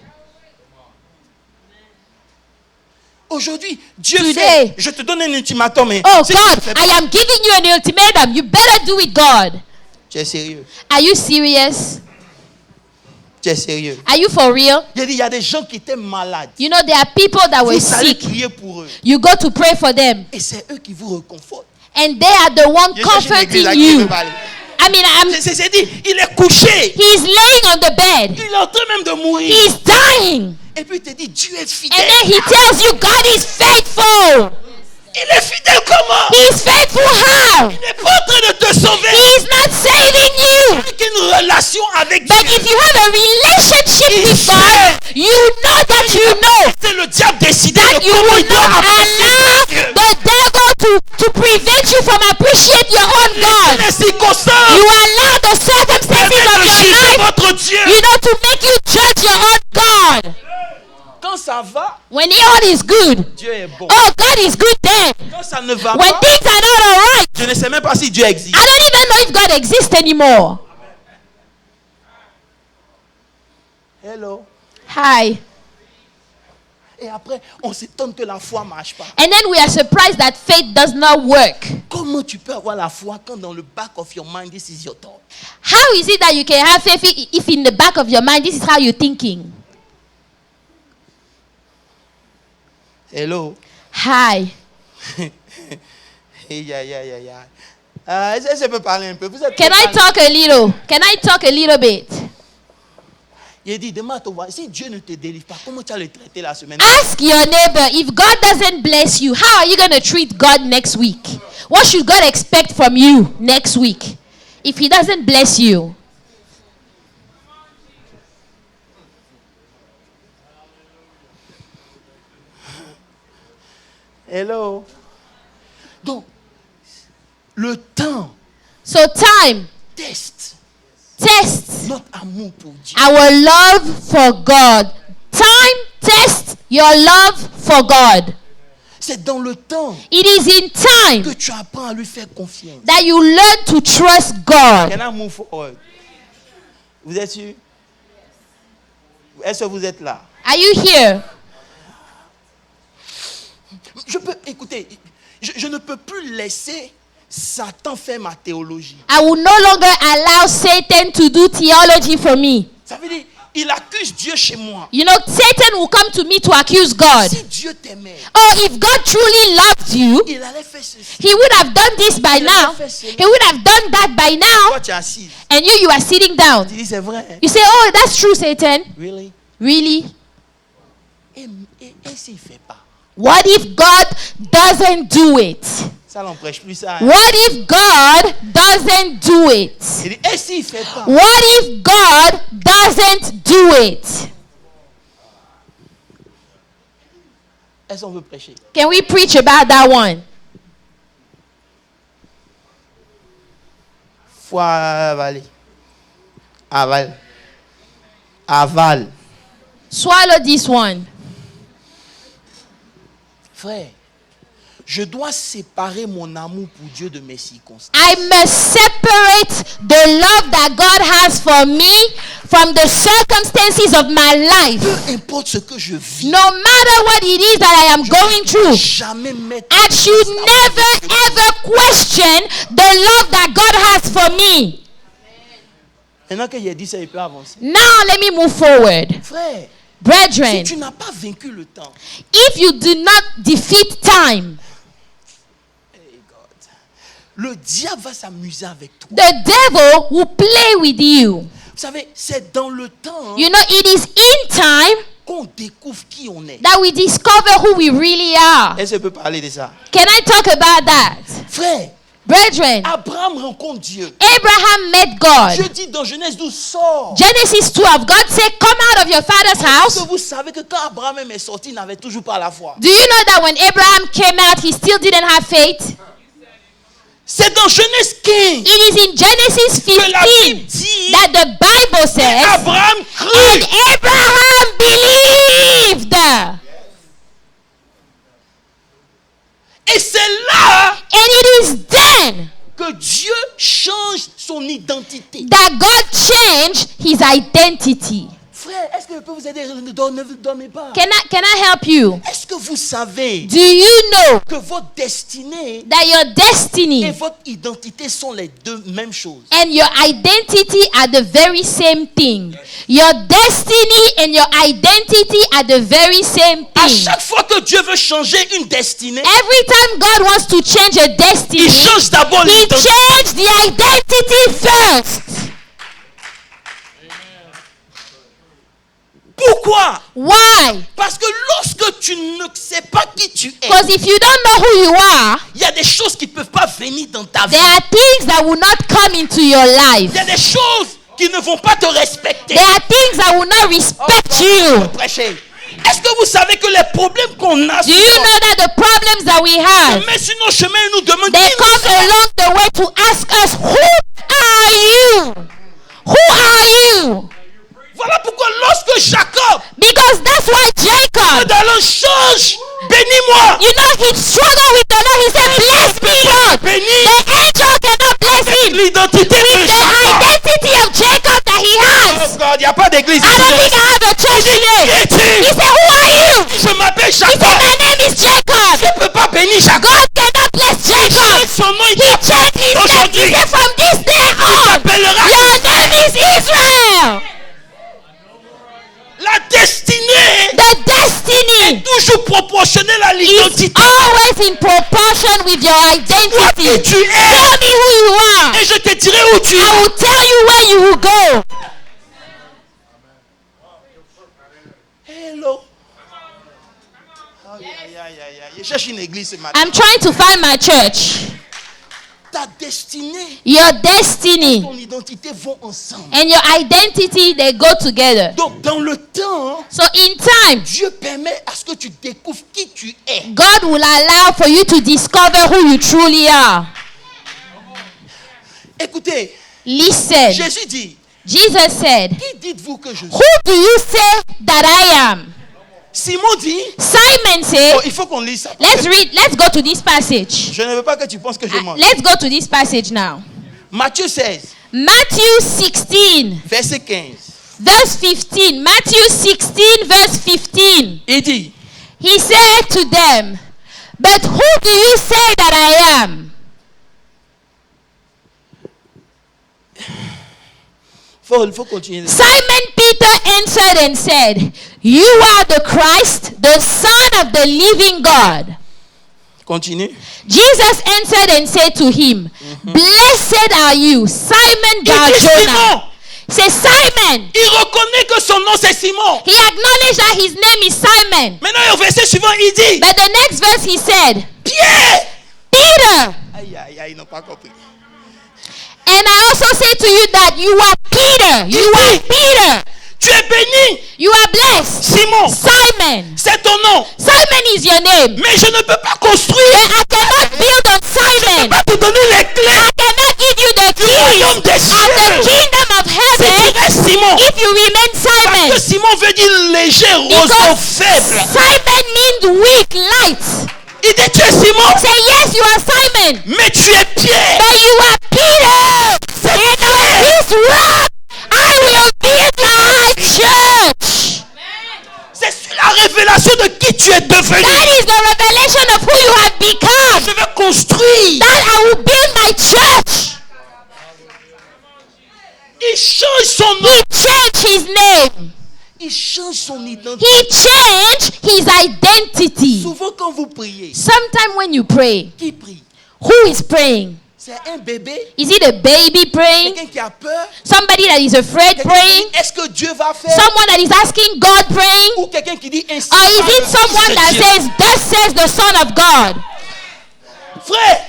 Aujourd'hui, Dieu Today. fait. Je te donne un ultimatum. Mais oh si tu God, ne fais I pas, am giving you an ultimatum. You better do it, God. tu es sérieux. Are you serious? Tu es sérieux. Are you for real? Il y a des gens qui étaient malades. You know, there are people that were Vous allez sick. prier pour eux. You go to pray for them, Et c'est eux qui vous réconfortent. and they are the one Je cherche une église à comforting qui je you. peux parler. I mean, C'est dit, il est couché. he's laying on the bed. Il est en train même de mourir. He's dying. Et puis il te dit, Dieu est And fidèle. then he tells you God is faithful. Il est fidèle comment? He's faithful how? Il n'est pas en train de te sauver. He's not saving you. Avec une relation avec But Dieu. if you have a relationship with God, you know that you know C'est le diable décidé that de you comment will il doit not apprécier allow Dieu. the devil to prevent you from appreciating your own God. Les circonstances You allow the circumstances of your life votre Dieu. You know, to make you judge your own God. Quand ça va, When all is good, Dieu est bon. oh, God is good then. Quand ça ne va When pas, things are not alright, je ne sais même pas si Dieu existe. I don't even know if God exists anymore. Hello. Hi. Et après, on s'étonne que la foi ne marche pas. And then we are surprised that faith does not work. Comment tu peux avoir la foi quand dans le back of your mind, this is your thought? How is it that you can have faith if in the back of your mind, this is how you're thinking? Hello. Hi. Est-ce que je peux parler un peu? Vous êtes Can I talk a little? Can I talk a little bit? Il dit, demande à ton voisin, si Dieu ne te délivre pas, comment tu vas le traiter la semaine? Ask your neighbor, if God doesn't bless you, how are you going to treat God next week? What should God expect from you next week if He doesn't bless you? Hello. Donc, le temps So time teste tests notre amour pour Dieu. our love for God. Time tests your love for God. C'est dans le temps It is in time que tu apprends à lui faire confiance. that you learn to trust God. Can I move forward? Vous êtes sûr? Est-ce que vous êtes là? Are you here? Écoutez, je ne peux plus laisser Satan faire ma théologie. I will no longer allow Satan to do theology for me. Ça veut dire, il accuse Dieu chez moi. You know, Satan will come to me to accuse God. Si Dieu t'aimait, Oh, if God truly loved you, il allait faire ceci. He would have done this by now. He would have done that by now. Toi, tu es assis. And you are sitting down. Tu dis, c'est vrai. Hein? You say, oh, that's true, Satan. Really? Really? Et s'il ne fait pas? What if God doesn't do it? Ça n'empêche plus ça. Hein? What if God doesn't do it? Il dit, et s'il ne fait pas? What if God doesn't do it? Est-ce qu'on veut prêcher? Can we preach about that one? Foi avalé. Aval. Aval. Swallow this one. Frère, je dois séparer mon amour pour Dieu de mes circonstances. I must separate the love that God has for me from the circumstances of my life. Peu importe ce que je vis, No matter what it is that I am going through, jamais mettre I should never ever question the love that God has for me. Maintenant qu'il a dit ça, il peut avancer. Now let me move forward. Frère, Brethren, si tu n'as pas vaincu le temps, if you do not defeat time, hey God, le diable va s'amuser avec toi. the devil will play with you. Vous savez, c'est dans le temps You know, it is in time qu'on découvre qui on est. that we discover who we really are. Est-ce qu'on peut parler de ça? Can I talk about that? Frère, Brethren, Abraham rencontre Dieu. Abraham met God. Dieu dit dans Genèse 12, sors. Genesis 12, God said, come out of your father's Est-ce house. que vous savez que quand Abraham est sorti, il n'avait toujours pas la foi? Do you know that when Abraham came out, he still didn't have faith? C'est dans Genèse 15 It is in Genesis que la 15 Bible dit that the Bible says, Abraham and crut. Abraham believed. Et c'est là And it is then que Dieu change son identité. that God changed his identity. Frère, est-ce que je peux vous aider? Ne dormez pas. Can I help you? Est-ce que vous savez Do you know que votre destinée that your et destiny votre identité sont les deux mêmes choses? and your identity are the very same thing? Your destiny and your identity are the very same À thing. chaque fois que Dieu veut changer une destinée, Every time God wants to change a destiny, il change d'abord He l'identité. changed the identity first. Pourquoi? Why? Parce que lorsque tu ne sais pas qui tu es, Because if you don't know who you are, il y a des choses qui ne peuvent pas venir dans ta vie. there are things that will not come into your life. Il y a des choses qui ne vont pas te respecter. There are things that will not respect you. Prêcher. Est-ce que vous savez que les problèmes qu'on a Do you know that the problems that we have, met sur nos chemins et nous demandent they qui come nous sommes? along the way to ask us, who are you? Who are you? Voilà pourquoi lorsque Jacob Because that's why Jacob, dans le change, bénis-moi. you know, he struggled with the Lord. He said, bless me, Lord. Bénis The angel cannot bless him. l'identité de The Jacob. identity of Jacob that he Oh has. God, il n'y a pas d'église I don't think ici. I have a church Qui today. es-tu? He said, who are you? Je m'appelle He said, Jacob. my name is Jacob. Je ne peux pas bénir Jacob. God cannot bless Jacob. Son nom He est changed his name. He aujourd'hui. said, from this day on, Appellera your name is Israel. la destinée The destiny toujours proportionnelle à is l'identité. always in proportion with your Toi identity. qui tu es, Tell me who you are. et je te dirai où tu I es. will tell you where you will go. Hello. Aïe, aïe, aïe, aïe, aïe. Je cherche une église ce matin. I'm trying to find my church. Ta destinée, Your destiny ton identité vont ensemble. and your identity, they go together. Donc dans le temps, So in time, Dieu permet à ce que tu découvres qui tu es. God will allow for you to discover who you truly are. Écoutez, Listen. Jésus dit, Jesus said, qui dites-vous que je suis? who do you say that I am? Simon dit, Simon said, oh, il faut qu'on lise ça. let's go to this passage. Je ne veux pas que tu penses que je mens. Let's go to this passage now. Matthieu 16, Matthew 16, verset 15. verse 15. Matthew 16, verse 15. Il dit, He said to them, but who do you say that I am? il faut continuer. Simon Peter answered and said, you are the Christ, the Son of the living God. Continue. Jesus answered and said to him, blessed are you, Simon Il dit Bar-Jonah. Simon. Say, Simon. Il reconnaît que son nom c'est Simon. He acknowledged that his name is Simon. Maintenant au verset suivant, il dit, But the next verse he said, Pierre. Peter. Aïe, aïe, aïe, ils n'ont pas compris. And I also say to you that you are Peter. You are Peter. Tu es béni, You are blessed. Simon. Simon. C'est ton nom. Simon is your name. Mais je ne peux pas construire. But I cannot build on Je ne Simon. peux pas te donner les clés I cannot give you the du keys royaume des of the cieux. kingdom of Si heaven tu restes Simon. if you remain Parce Simon. que Simon veut dire léger, roseau, Because faible. Simon means weak, light. Il dit tu es Simon, Say yes, you are Simon. mais tu es Pierre. But you are Peter. And on this rock I will build my church. C'est sur la révélation de qui tu es devenu. That is the revelation of who you have become. Je vais construire. That I will build my church. Il change son nom. He changed his name. Il change son identité. He changed his identity. Souvent quand vous priez, Sometime when you pray, qui prie? who is praying? C'est un bébé, Is it a baby praying? quelqu'un qui a peur, Somebody that is afraid quelqu'un qui praying? dit, est-ce que Dieu va faire? Someone that is asking God praying? Ou quelqu'un qui dit ainsi. Or is parle it le someone Fils de that Dieu. says, thus says the Son of God? Frère,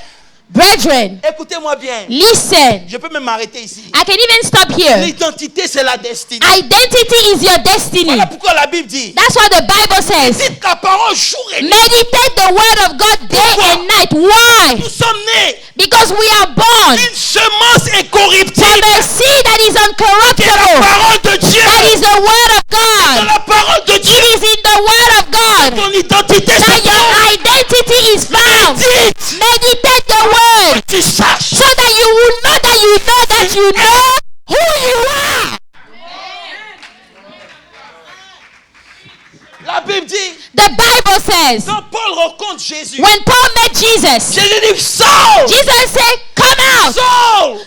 Brethren, écoutez-moi bien. listen. Je peux même m'arrêter ici. I can even stop here. L'identité, c'est la destinée. Identity is your destiny. Voilà pourquoi la Bible dit, That's what the Bible says. dites la parole jour et nuit. Meditate the word of God day and night. Why? Nous sommes nés Because we are born d'une semence from incorruptible. a seed that is C'est la uncorruptible. parole de Dieu. That is the word of Dans God. la parole de It Dieu. is in the word of God Ton identité, that c'est your identity is found. Dites, Meditate the word tu saches. so that you will know that you know that you know who you are. La Bible dit, The Bible says quand Paul rencontre Jésus, when Paul met Jesus, Jésus dit, Saul, Jesus said, come out. Saul,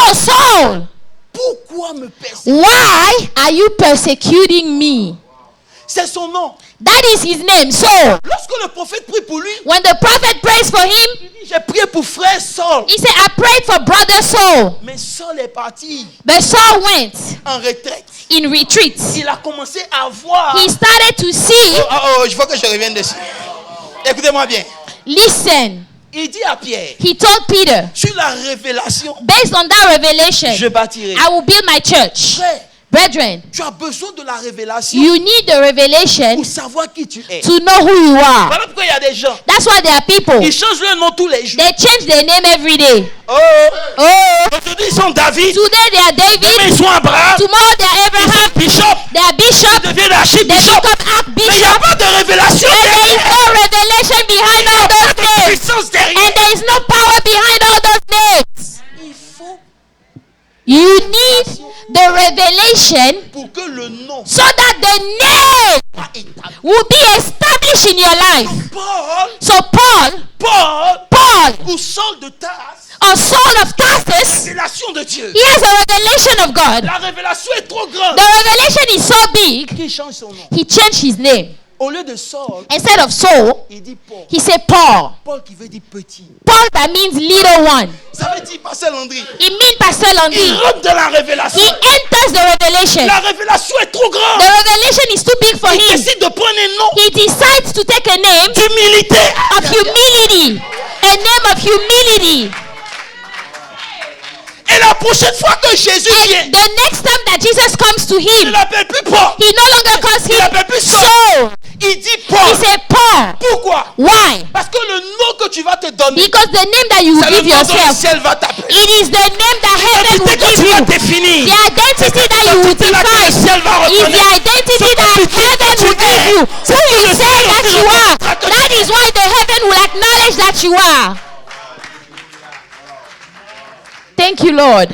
Oh, Saul, pourquoi me persécutes? why are you persecuting me? C'est son nom. That is his name, Saul. Lorsque le prophète prie pour lui, When the prophet prays for him, il dit, j'ai prié pour frère Saul. he said, I prayed for brother Saul. Mais Saul est parti But Saul went en retraite. in retreat. Il a commencé à voir. He started to see, Il faut que je revienne dessus. Écoutez-moi bien. listen, Il dit à Pierre, he told Peter, sur la révélation, based on that revelation, je bâtirai. I will build my church. Frère, Brethren, tu as besoin de la révélation you need the revelation pour savoir qui tu es. to know who you are. Voilà pourquoi il y a des gens That's why there are people. qui changent leur nom tous les jours. They change their name every day. Oh, Oh, aujourd'hui ils sont David, today they are demain David. ils sont Abraham, Tomorrow they are ils Abraham. sont Bishop, They are ils bishop. deviennent They archibishop. become Mais il n'y a archbishop. pas de révélation And there is derrière. no revelation behind Il n'y all a pas those de names. puissance derrière. And there is no power behind all those names. Il faut You need the revelation pour que le nom so that the name soit établi. will be established in your life. Paul, So Paul, ou Saul de Tarse, or Saul of Tarsus, révélation de Dieu. he has a revelation of God. La révélation est trop grande. The revelation is so big, Qui change son nom? he changed his name. Au lieu de Saul, Instead of Saul, il dit Paul. he said Paul. Paul qui veut dire petit. Paul, that means little one. Ça veut dire Pasteur Landry. It means Pastor Il Landry. rentre dans la révélation. He enters the revelation. La révélation est trop grande. The revelation is too big for Il him. décide de prendre un nom He decides to take a name d'humilité. of humility. A name of humility. Et la prochaine fois que Jésus vient, And the next time that Jesus comes to il ne him, l'appelle plus Paul. he no longer calls Il him l'appelle plus Saul. Saul. Il dit He Paul. said Paul. Pourquoi? Why? Parce que le nom que tu vas te donner, Because the name that you will c'est le give nom dont le yourself, ciel va t'appeler. it is the name that heaven L'identité will que give tu vas you. définir. The identity that you will C'est là que le define ciel va is the reconnaître. identity that que tu dis heaven que tu will give es. you. C'est Who que you le say ciel that you are. reconnaîtra que tu That es. is why the heaven will acknowledge that you are. Thank you, Lord.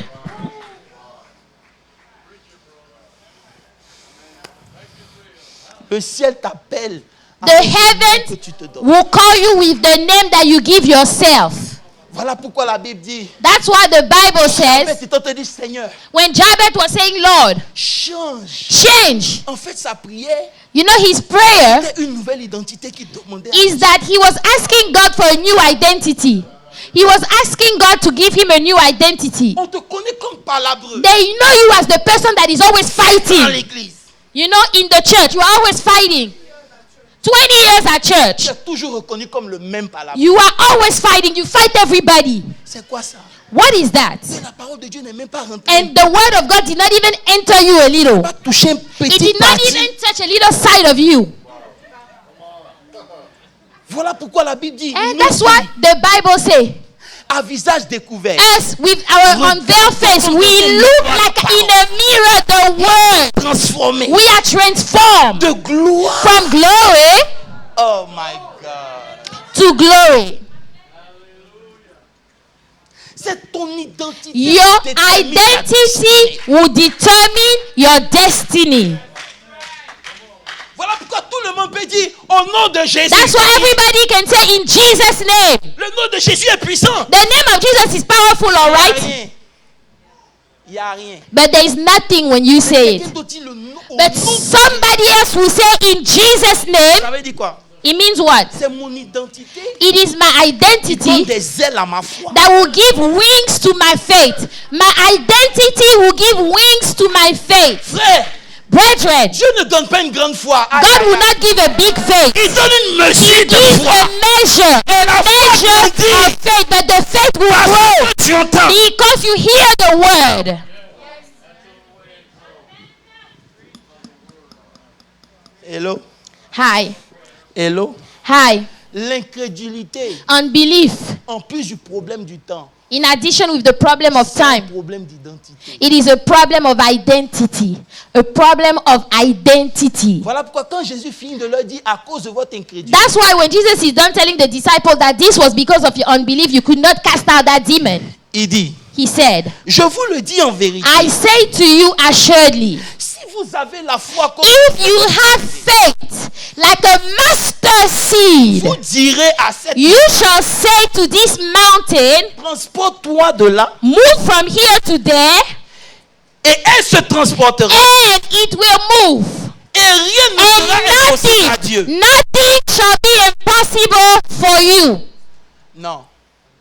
Le ciel t'appelle. à The cause du nom heaven que tu te donnes. will call you with the name that you give yourself. Voilà pourquoi la Bible dit. That's why the Bible Mais says, c'est toi te dis Seigneur, when Jabez was saying, Lord, change. change. En fait, sa prière You know, his prayer était une nouvelle identité qu'il demandait. is that he was asking God for a new identity. He was asking God to give him a new identity. On te connaît comme palabreux They know you as the person that is always dans fighting. l'église. You know, in the church, you are always fighting. 20 years at Tu church, es toujours reconnu comme le même palabreux. you are always fighting. You fight everybody. C'est quoi ça? What is that? C'est la parole de Dieu n'est même pas rentrée. And the word of God did not even enter you a little. Pas toucher un It petit did not parti. even touch a little side of you. Voilà pourquoi la Bible dit. And nous, that's why the Bible says, à visage découvert, us with our unveiled face, we look like in a mirror the world. transformé We are transformed de gloire. from glory Oh my God. to glory. C'est ton identité. Your qui détermine ta identity will determine your destiny. Voilà pourquoi tout le monde peut dire au nom de Jésus. That's why everybody can say in Jesus' name. Le nom de Jésus est puissant. The name of Jesus is powerful, all Il n'y a right? rien. Il n'y a rien. But there is nothing when you say Quelqu'un it. d'autre dit le nom. Au But nom de somebody else will say in Jesus' name. Ça veut dire quoi? It means what? C'est mon identité It is my qui donne identity des ailes à ma foi. that will give wings to my faith. My identity will give wings to my faith. Frère, Brethren, Dieu ne donne pas une grande foi. God will not give a big faith. Il donne une mesure He de gives foi. a measure of faith, but the faith will Parce grow que tu entends. because you hear the word. Hello. Hi. Hello. Hi. L'incrédulité, Unbelief, en plus du problème du temps, in addition with the problem of c'est un time, problème d'identité. it is a problem of identity. A problem of identity. Voilà pourquoi quand Jésus finit de leur dire à cause de votre incrédulité, That's why when Jesus is done telling the disciples that this was because of your unbelief, you could not cast out that demon. il dit, He said, je vous le dis en vérité, I say to you assuredly, si vous avez la foi comme if you have faith like a mustard seed, vous direz à cette you shall say to this mountain, transporte-toi de là, move from here to there, et elle se transportera. and it will move. Et rien ne sera And impossible à Dieu. nothing shall be impossible for you Non,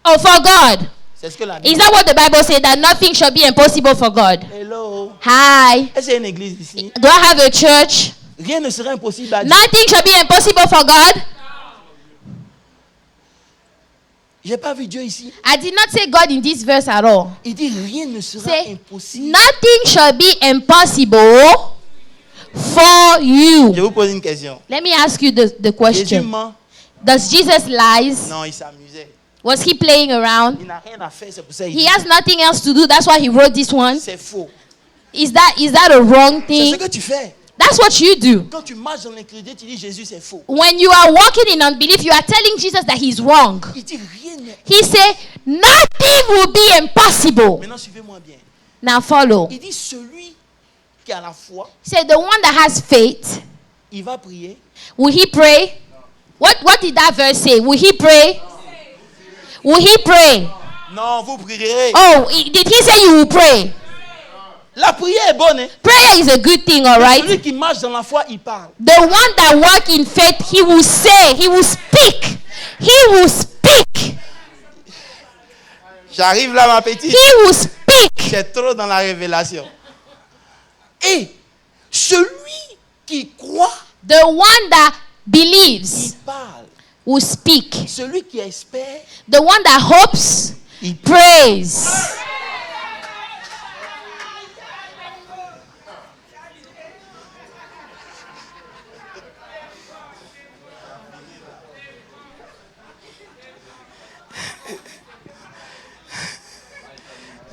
or for God. c'est ce que la Is Bible that what the Bible says? That nothing shall be impossible for God? Hello. Hi. Est-ce qu'il y a une église ici? Do I have a church? Rien ne sera impossible à Dieu. Nothing shall be impossible for God. J'ai pas vu Dieu ici. I did not say God in this verse at all. Il dit rien ne sera Say, impossible. nothing shall be impossible for you. Je vous pose une question. Let me ask you the Jésus question. ment? Does Jesus lies? Non, il s'amusait. Was he playing around? Il n'a rien à faire, c'est pour ça qu'il He dit. has nothing else to do. That's why he wrote this one. C'est faux. Is that a wrong C'est ce thing? que tu fais. That's what you do. Quand tu marches dans l'incrédulité, tu dis Jésus, c'est faux. When you are walking in unbelief, you are telling Jesus that he's wrong. Il dit rien n'est. He said, nothing will be impossible. Maintenant, suivez-moi bien. Now follow. Il dit celui qui a la foi, He said, the one that has faith, il va prier. will he pray? What did that verse say? Will he pray? Will he pray? Non, vous prierez. Oh, did he say you will pray? La prière est bonne. Hein? Prayer is a good thing, all right? Celui qui marche dans la foi, il parle. The one that walk in faith, he will say, he will speak. He will speak. J'arrive là, ma petite. He will speak. C'est trop dans la révélation. Et celui qui croit, The one that il believes parle. will speak. Celui qui espère, The one that hopes il prays.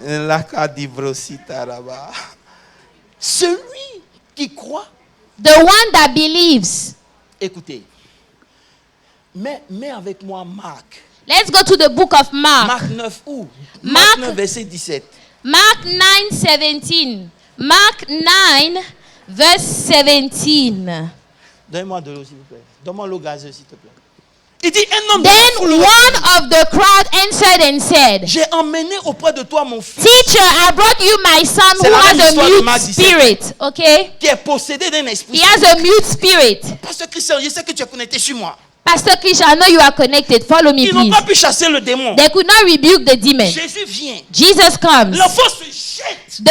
La cadibrosita là-bas. Celui qui croit, The one that believes. écoutez, mets avec moi Marc. Let's go to the book of Mark. Marc 9 où? Marc- Marc 9 verset 17. Mark 9:17. Mark 9 verse 17. Donne-moi de l'eau s'il vous plaît. Donne-moi l'eau gazeuse s'il te plaît. Il dit un homme de Then foule, one of the crowd answered and said, j'ai emmené auprès de toi mon fils Teacher, I brought you my son C'est who la has même a histoire de mute Marc 17. spirit. Okay? qui est possédé d'un esprit. He has a mute spirit. Pasteur Christian, je sais que tu es connecté sur moi. Pastor Kish, I know you are connected. Follow me, Ils n'ont please. pas pu chasser le démon. They could not rebuke the demon. Jésus vient. Jesus comes. L'enfant se jette.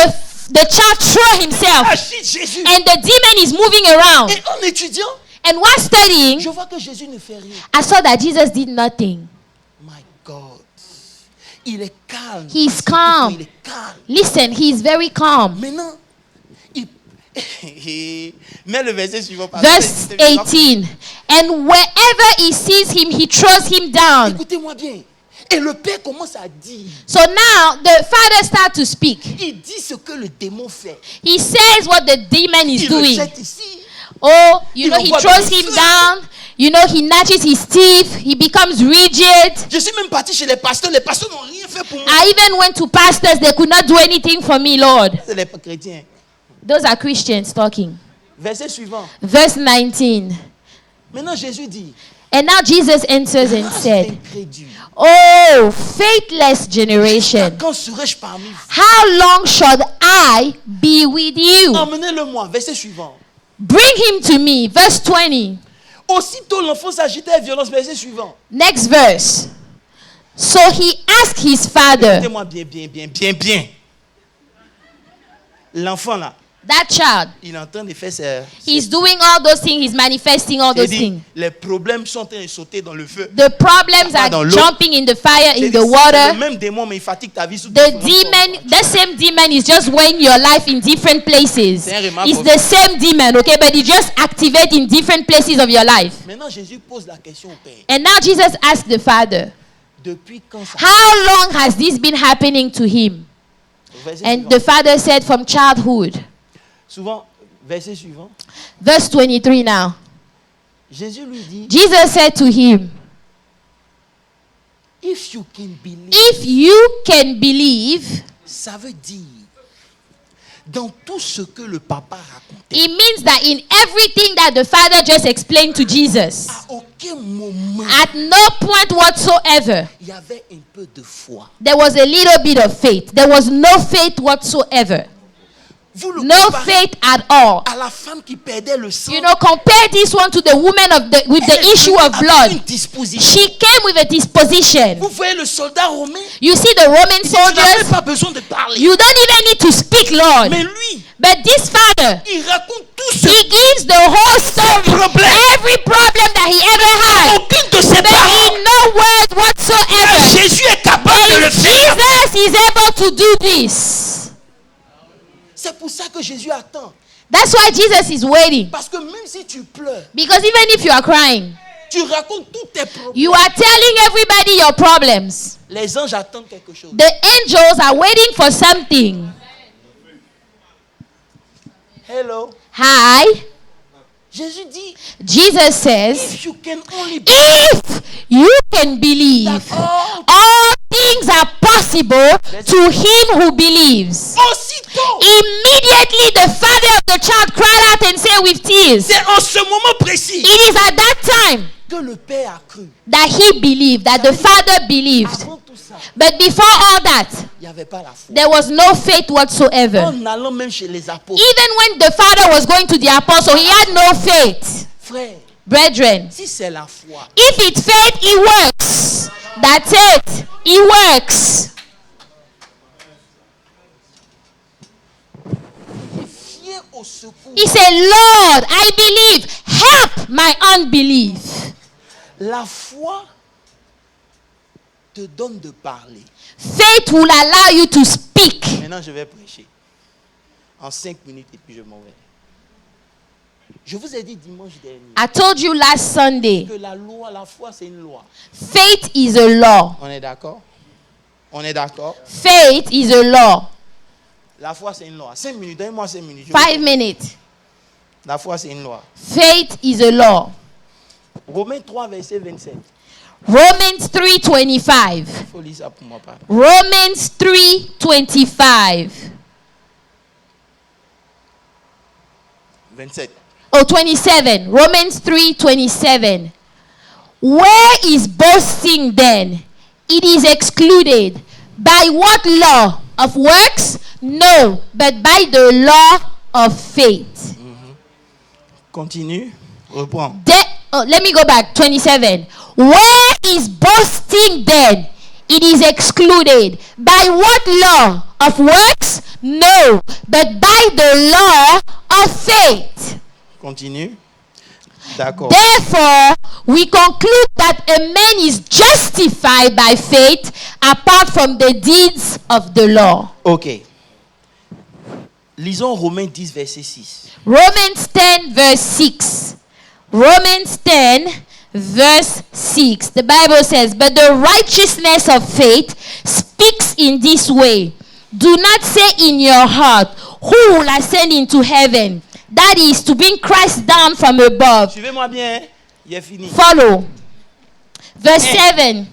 The child throw himself, Agite Jésus. and the demon is moving around. Et en étudiant, And while studying, je vois que Jésus ne fait rien. I saw that Jesus did nothing. My God. Il est calme. He's calm. Il est calme. Listen, he is very calm. Maintenant, il... Mets le verset suivant. Verse 18. And wherever he sees him, he throws him down. Écoutez-moi bien. Et le père commence à dire. So now the father starts to speak. Il dit ce que le démon fait. He says what the demon is Il le doing. jette ici. Oh, you Il know, he envoie throws dans le him feu. down. You know, he gnashes his teeth. He becomes rigid. Je suis même parti chez les pasteurs. Les pasteurs n'ont rien fait pour moi. I even went to pastors. They could not do anything for me, Lord. C'est les chrétiens. Those are Christians talking. Verset suivant. Verse 19. Maintenant, Jésus dit. And now Jesus answers and Race said, incrédule. Oh, faithless generation, Quand serai-je parmi vous? how long shall I be with you? Emmenez-le-moi. Verset suivant. Bring him to me. Verse 20. Aussitôt l'enfant s'agitait avec violence. Verset suivant. Next verse. So he asked his father, Écoutez-moi bien. L'enfant là, that child, il est en train de faire ses... he's doing all those things, he's manifesting all J'ai those dit, things. les problèmes sont en train de sauter dans le feu. The problems Dans are l'eau. jumping in the fire, J'ai in dit, the c'est water. le même démon, mais il fatigue ta vie sous The différentes demon, formes. the same demon is just weighing your life in different places. C'est un remarque It's aussi. the same demon, okay, but it just activates in different places of your life. Maintenant, Jésus pose la question au Père. And now Jesus asked the father, Depuis quand ça... how long has this been happening to him? Verset And suivant. the father said, from childhood. Souvent, verset suivant. Verse 23 now. Jésus lui dit, Jesus said to him, if you can believe, if you can believe, ça veut dire, dans tout ce que le papa racontait, it means that in everything that the father just explained to Jesus, à aucun moment, at no point whatsoever, il y avait un peu de foi. there was a little bit of faith. There was no faith whatsoever. Vous le No comparez faith at all. à la femme qui perdait le sang. You know, compare this one to the woman with the issue of Avec blood. une disposition. She came with a disposition. Vous voyez le soldat romain, You see the Roman il dit, tu n'avais soldiers, pas besoin de parler. you don't even need to speak, Lord. Mais lui, But this father, il raconte tout ce he gives the whole story, problème. every problem that he ever had. Aucune de ses But paroles in no word n'a whatsoever is able to do this. C'est pour ça que Jésus attend. That's why Jesus is waiting. Parce que même si tu pleures, Because even if you are crying, tu racontes tous tes problèmes. you are telling everybody your problems. Les anges attendent quelque chose. The angels are waiting for something. Hello. Hi. Jésus dit, Jesus says, if you can only if you can believe, that all things are possible to him who believes. aussitôt, Immediately the father of the child cried out and said with tears, c'est en ce moment précis it is at that time que le Père a cru. that he believed, that the father believed. Avant tout ça, But before all that, il n'y avait pas la foi. there was no faith whatsoever. En allant même chez les apôtres, Even when the father was going to the apostle, he had no faith. frère, Brethren, si c'est la foi, if it's faith, it works. That's it. It works. fier au secours. He said, Lord, I believe. Help my unbelief. La foi te donne de parler. Faith will allow you to speak. Maintenant, je vais prêcher. En 5 minutes et puis je m'en vais. Je vous ai dit dimanche dernier I told you last Sunday, que la loi, la foi, c'est une loi. faith is a law. On est d'accord? On est d'accord? Faith is a law. La foi, c'est une loi. 5 minutes, donnez-moi 5 minutes. 5 minutes. La foi, c'est une loi. Faith is a law. Romains 3, verset 27. Romans 3:25. Il faut lire ça pour moi. Pardon. Romans 3:25. 27. Oh, 27. Romans 3:27. Where is boasting then? It is excluded. By what law? Of works? No, but by the law of faith. Continue. Reprends. Let me go back. 27. Where is boasting then? It is excluded. By what law? Of works? No, but by the law of faith. Continue. D'accord. Therefore, we conclude that a man is justified by faith apart from the deeds of the law. Ok. Lisons Romains 10, verset 6. Romans 10, verse 6. Romans 10, verse 6. The Bible says, but the righteousness of faith speaks in this way. Do not say in your heart, who will ascend into heaven? That is to bring Christ down from above. Suivez-moi bien. Il est fini. Follow. Verse 7.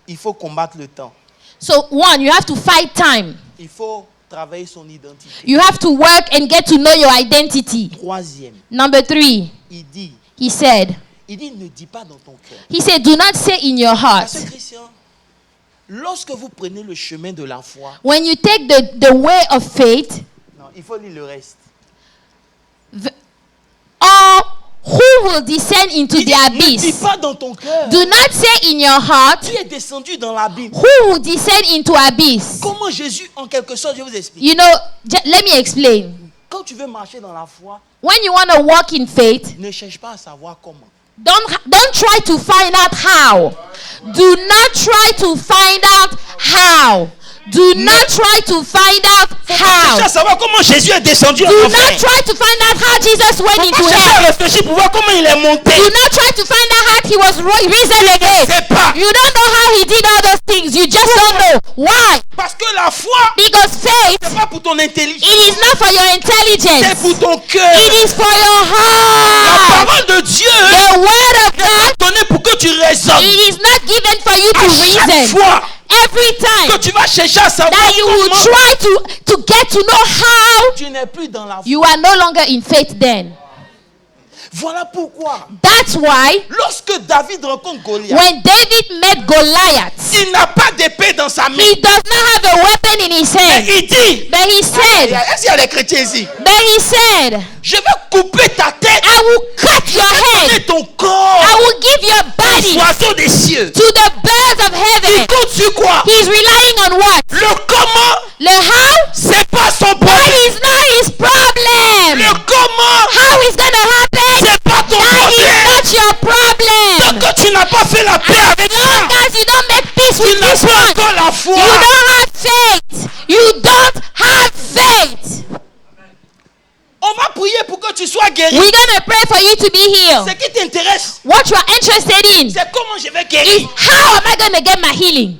Il faut combattre le temps. So, 1, you have to fight time. Il faut travailler son identité. You have to work and get to know your identity. Troisième, Number 3, il dit, he said, ne dis pas dans ton cœur. he said, do not say in your heart. Parce que Christian, lorsque vous prenez le chemin de la foi, When you take the way of faith, non, il faut lire le reste. or who will descend into Il the dit, ne dis abyss? pas dans ton cœur. Do not say in your heart, Qui est descendu dans l'abîme? who will descend into abyss? Comment Jésus, en quelque sorte, je vous explique. You know, let me explain. Quand tu veux marcher dans la foi, When you want to walk in faith, ne cherche pas à savoir comment. don't try to find out how. Do not try to find out how. Do not try to find out how. Cherche à savoir comment Jésus est descendu en Do not enfer. try to find out how Jesus went into Faut pas chercher hell. à réfléchir pour voir comment il est monté. Do not try to find out how he was risen again. C'est pas. You don't know how he did all those things. You just don't know. Why? Parce que la foi, Because faith, c'est pas pour ton intelligence. it is not for your C'est intelligence. pour ton cœur. It is for your La heart. parole de Dieu The word of est God, donnée pour que tu raisonnes. it is not given for you to À chaque reason. fois Every time que tu vas chercher à savoir that you will comment, try to get to know how, tu n'es plus dans la foi. you are no longer in faith then. Voilà pourquoi, That's why lorsque David rencontre Goliath, when David met Goliath, il n'a pas d'épée dans sa main. he does not have a weapon in his Et hand. il dit, But he said, est-ce qu'il y a des chrétiens ici? Je vais couper ta tête I will cut your head. et ton corps I will give your aux body oiseaux des cieux. to the birds of Il heaven. compte sur quoi? He's relying on what? Le comment, The how? c'est pas son That problème. is not his problem. Le comment, How is going to happen? c'est pas ton That is problème. not your problem. Tant que tu n'as pas fait la paix avec As long ça, as you don't make peace tu with n'as this pas one, encore la you foi. don't have faith. que tu sois guéri. We're gonna pray for you to be healed. Ce qui t'intéresse, What you are interested in c'est comment je vais is guérir. how am I gonna get my healing?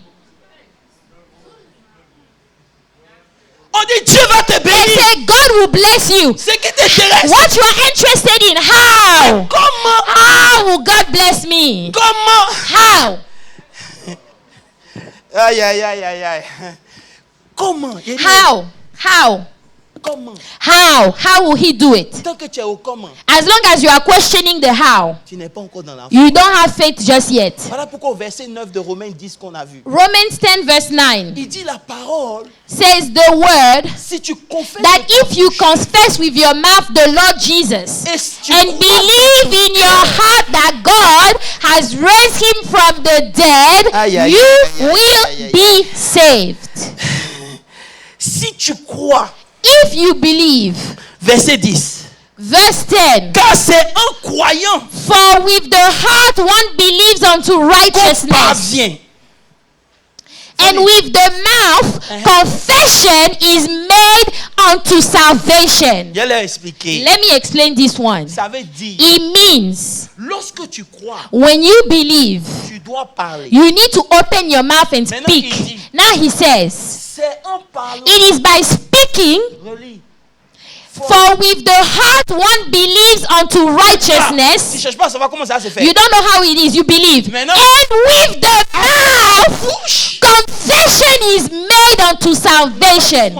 On dit Dieu va te They bénir. say God will bless you. Ce qui t'intéresse, What you are interested in, how? comment? How will God bless me? Comment? How? Aïe, aïe, aïe, aïe, aïe. Comment? How? How? Comment? How will he do it? Tant que tu es au comment, As long as you are questioning the how, tu n'es pas encore dans la foi. you don't have faith just yet. Voilà pourquoi au verset 9 de Romains 10 qu'on a vu, Romans 10 verse 9 il dit la parole, says the word si tu confesses that de ton if you confess with your mouth the Lord Jesus et si tu and crois believe in your heart that God has raised him from the dead, Aïe, aïe, you aïe, aïe, aïe, will aïe. be saved. si tu crois, If you believe. verset 10, Verse 10. car c'est en croyant For with the heart one believes unto qu'on righteousness, parvient. and with the mouth confession is made unto salvation. Je l'ai expliqué. Let me explain this one. Ça veut dire, It means lorsque tu crois, when you believe, tu dois parler. you need to open your mouth and Maintenant, speak. il dit- Now he says, C'est en parlant. it is by speaking, Relis. for with the heart one believes unto Tu righteousness. ne cherches pas à savoir comment ça se fait. You don't know how it is, you believe. Maintenant- And with the mouth, Bouche. confession is made unto salvation.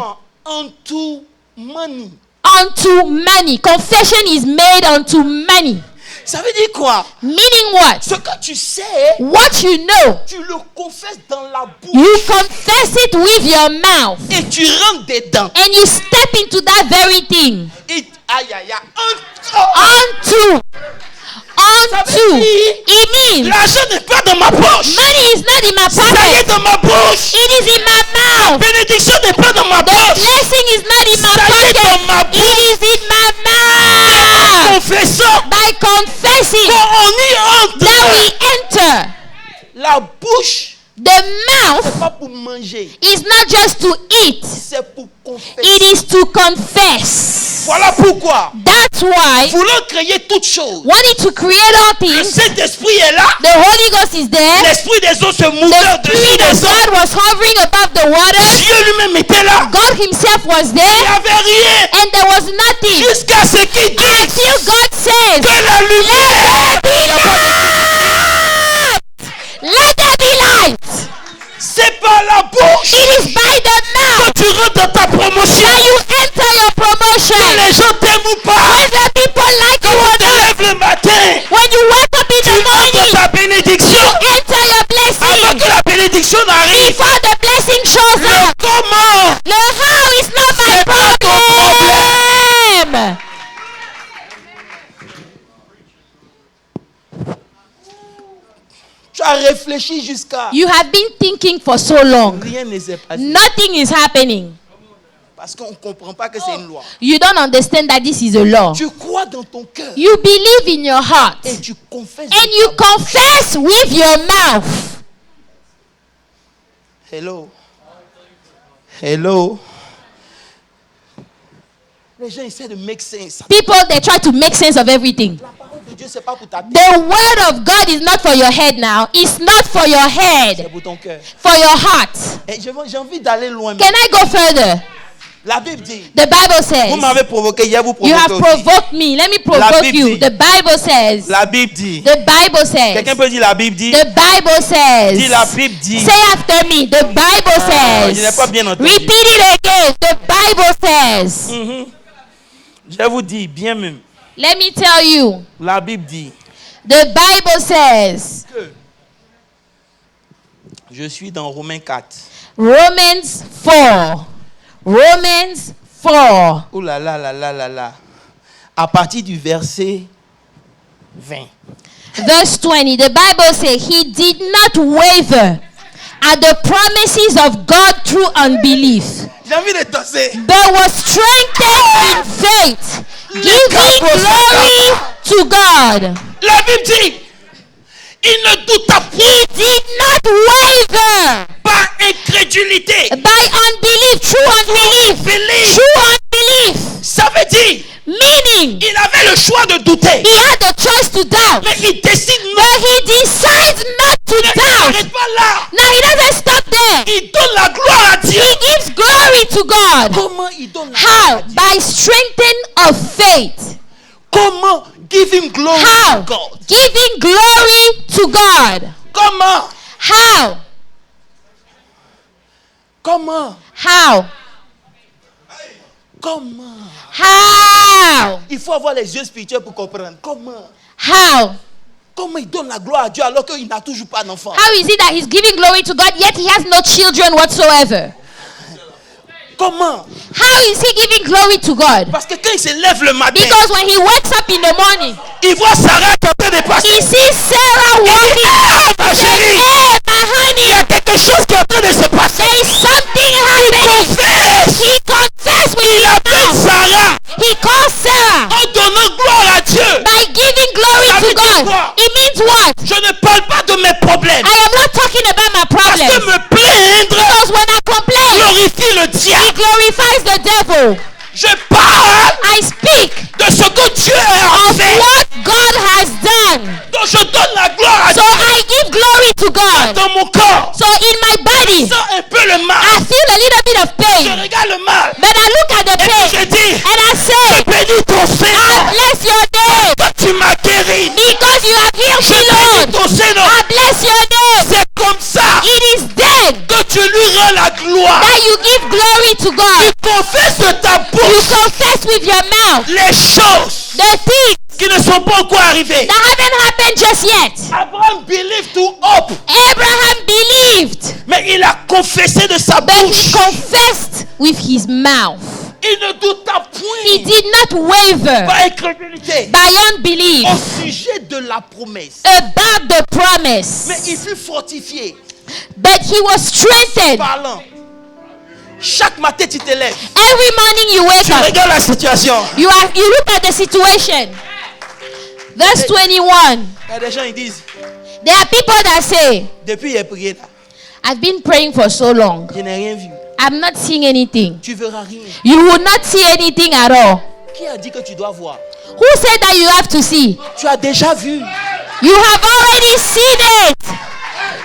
Unto money. Unto money. Confession is made unto money. Ça veut dire quoi? Meaning what? Ce que tu sais, What you know, tu le confesses dans la bouche. you confess it with your mouth. Et tu rentres dedans. And you step into that very thing. Et, aïe, aïe, aïe. Unto. Ça veut Unto. dire, It means l'argent n'est pas dans ma poche. money is not in my Ça y est pocket. dans ma bouche. It is in my mouth. Bénédiction n'est pas dans ma poche. Blessing is not in my Ça y est pocket. dans ma It bouche. is in my mouth. Confessant. By confessing Quand on y that entre, we enter. la bouche, The mouth c'est pas pour manger. is not just to eat. C'est pour confesser. It is to confess. Voilà pourquoi, That's why, voulant créer toutes choses, wanting to create all le things, Saint-Esprit est là. the Holy Ghost is there. L'Esprit des eaux se mouvait The au-dessus Spirit of des eaux. God was hovering above the water. Dieu lui-même était là. God himself was Il n'y there. avait rien. And there was nothing. Jusqu'à ce qu'il dise Until God says, que la lumière. let there be light. C'est par la bouche It is by the mouth que tu rentres dans ta promotion. that you enter your Que promotion. les gens t'aiment ou pas. Whether people like you Quand or tu te not, lèves le matin, when you wake up in tu the rentres dans morning, ta bénédiction. enter your Avant blessing. que la bénédiction n'arrive. Before the blessing shows Le up. comment? The how is not my C'est pas ton problem. Tu as réfléchi jusqu'à. You have been thinking for so long. Rien ne s'est passé. Nothing is happening. Parce qu'on ne comprend pas que c'est une loi. You don't understand that this is a law. Tu crois dans ton cœur. You believe in your heart. Et tu confesses. And you confess with your mouth. Hello. Hello. Les gens essaient de make sense. People, they try to make sense of everything. La parole de Dieu, c'est pas pour ta tête. The word of God is not for your head now. It's not for your C'est head. pour ton cœur. For your heart. Et j'ai envie d'aller loin. Can I go further? La Bible dit. The Bible Vous says. m'avez provoqué, hier vous You have provoquez aussi. provoked me. Let me La provoke Bible you. dit. The Bible says. La Bible dit. The Bible says. Quelqu'un peut dire la Bible dit. The Bible says. Dis la Bible dit. Say after me. The Bible says. Je n'ai pas bien entendu. Repeat it again. The Bible says. Je vous dis bien même. Let me tell you. La Bible dit. The Bible says. Que je suis dans Romains 4. Romans 4. Romans 4. Oh là là là là là là. À partir du verset 20. Verse 20. The Bible says he did not waver at the promises of God through unbelief, J'ai envie de danser. but was strengthened in faith, giving glory to God. La Bible dit. Il ne douta point Did not waver par incrédulité. by unbelief, true unbelief, Believe. true unbelief. Ça veut dire. Meaning, il avait le choix de douter. he had the choice to doubt. Mais il décide non. But he decides not to Il doubt. n'arrête pas là. Now he doesn't stop there. Il donne la gloire à Dieu. He gives glory to God. Comment il donne la gloire How? à Dieu? By strengthening of faith. Comment giving glory How? to God? Giving glory to God. Comment? How? Comment? How? Comment? How? Il faut avoir les yeux spirituels pour comprendre. Comment? How? Comment il donne la gloire à Dieu alors qu'il n'a toujours pas d'enfant? How is it that he's giving glory to God yet he has no children whatsoever? Comment? How is he giving glory to God? Parce que quand il se lève le matin, Because when he wakes up in the morning, il voit Sarah qui est en train de passer. he sees Sarah walking. Ah, ma He says, chérie, "Hey, my il y honey, a quelque chose qui est en train de se passer. there is something happening." Confesse. He confessed with Il his appelle mouth. Sarah He calls Sarah en donnant gloire à Dieu. by giving glory Ça to veut dire God. quoi? It means what? Je ne parle pas de mes problèmes. I am not talking about my Parce que problems. me plaindre Because when I complain, glorifie le it diable. glorifies the devil. Je parle I speak de ce que Dieu a of fait. what God has done. Donc je donne la gloire à So Dieu I give glory to God. dans mon corps. So in my Je body, sens un peu le mal. I feel a little bit of Je pain. regarde le mal. But I look at the Et puis je pain dis, and I say, bénis ton I Seigneur. bless your name Toi, tu m'as guéri. because you have healed Je me, bénis Lord. ton Seigneur. I bless your name. C'est comme ça It is then que tu lui rends la gloire. that you give glory to Tu God. confesses de ta You bouche confess with your mouth les choses the things qui ne sont pas encore arrivées. that haven't happened just yet. Abraham believed to hope, Abraham believed, mais il a confessé de sa but he bouche. confessed with his mouth. Il ne douta He point did not waver par incrédulité by unbelief au sujet de la promesse. about the promise, Mais il fut fortifié, but he was strengthened. parlant. Chaque matin, tu te lèves. Every morning you wake Tu up, regardes la situation. you look at the situation. Verse 21. Il y a des gens qui disent, There are people that say, depuis j'ai prié là, I've been praying for so long. je n'ai rien vu. I'm not seeing anything. Tu verras rien. You will not see anything at all. Qui a dit que tu dois voir? Who said that you have to see? Tu as déjà vu. You have already seen it.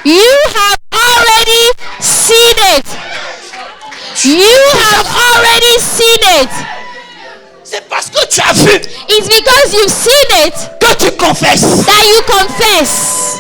You have already seen it. You have already seen it. C'est parce que tu as vu It's because you've seen it que tu confesses. that you confess.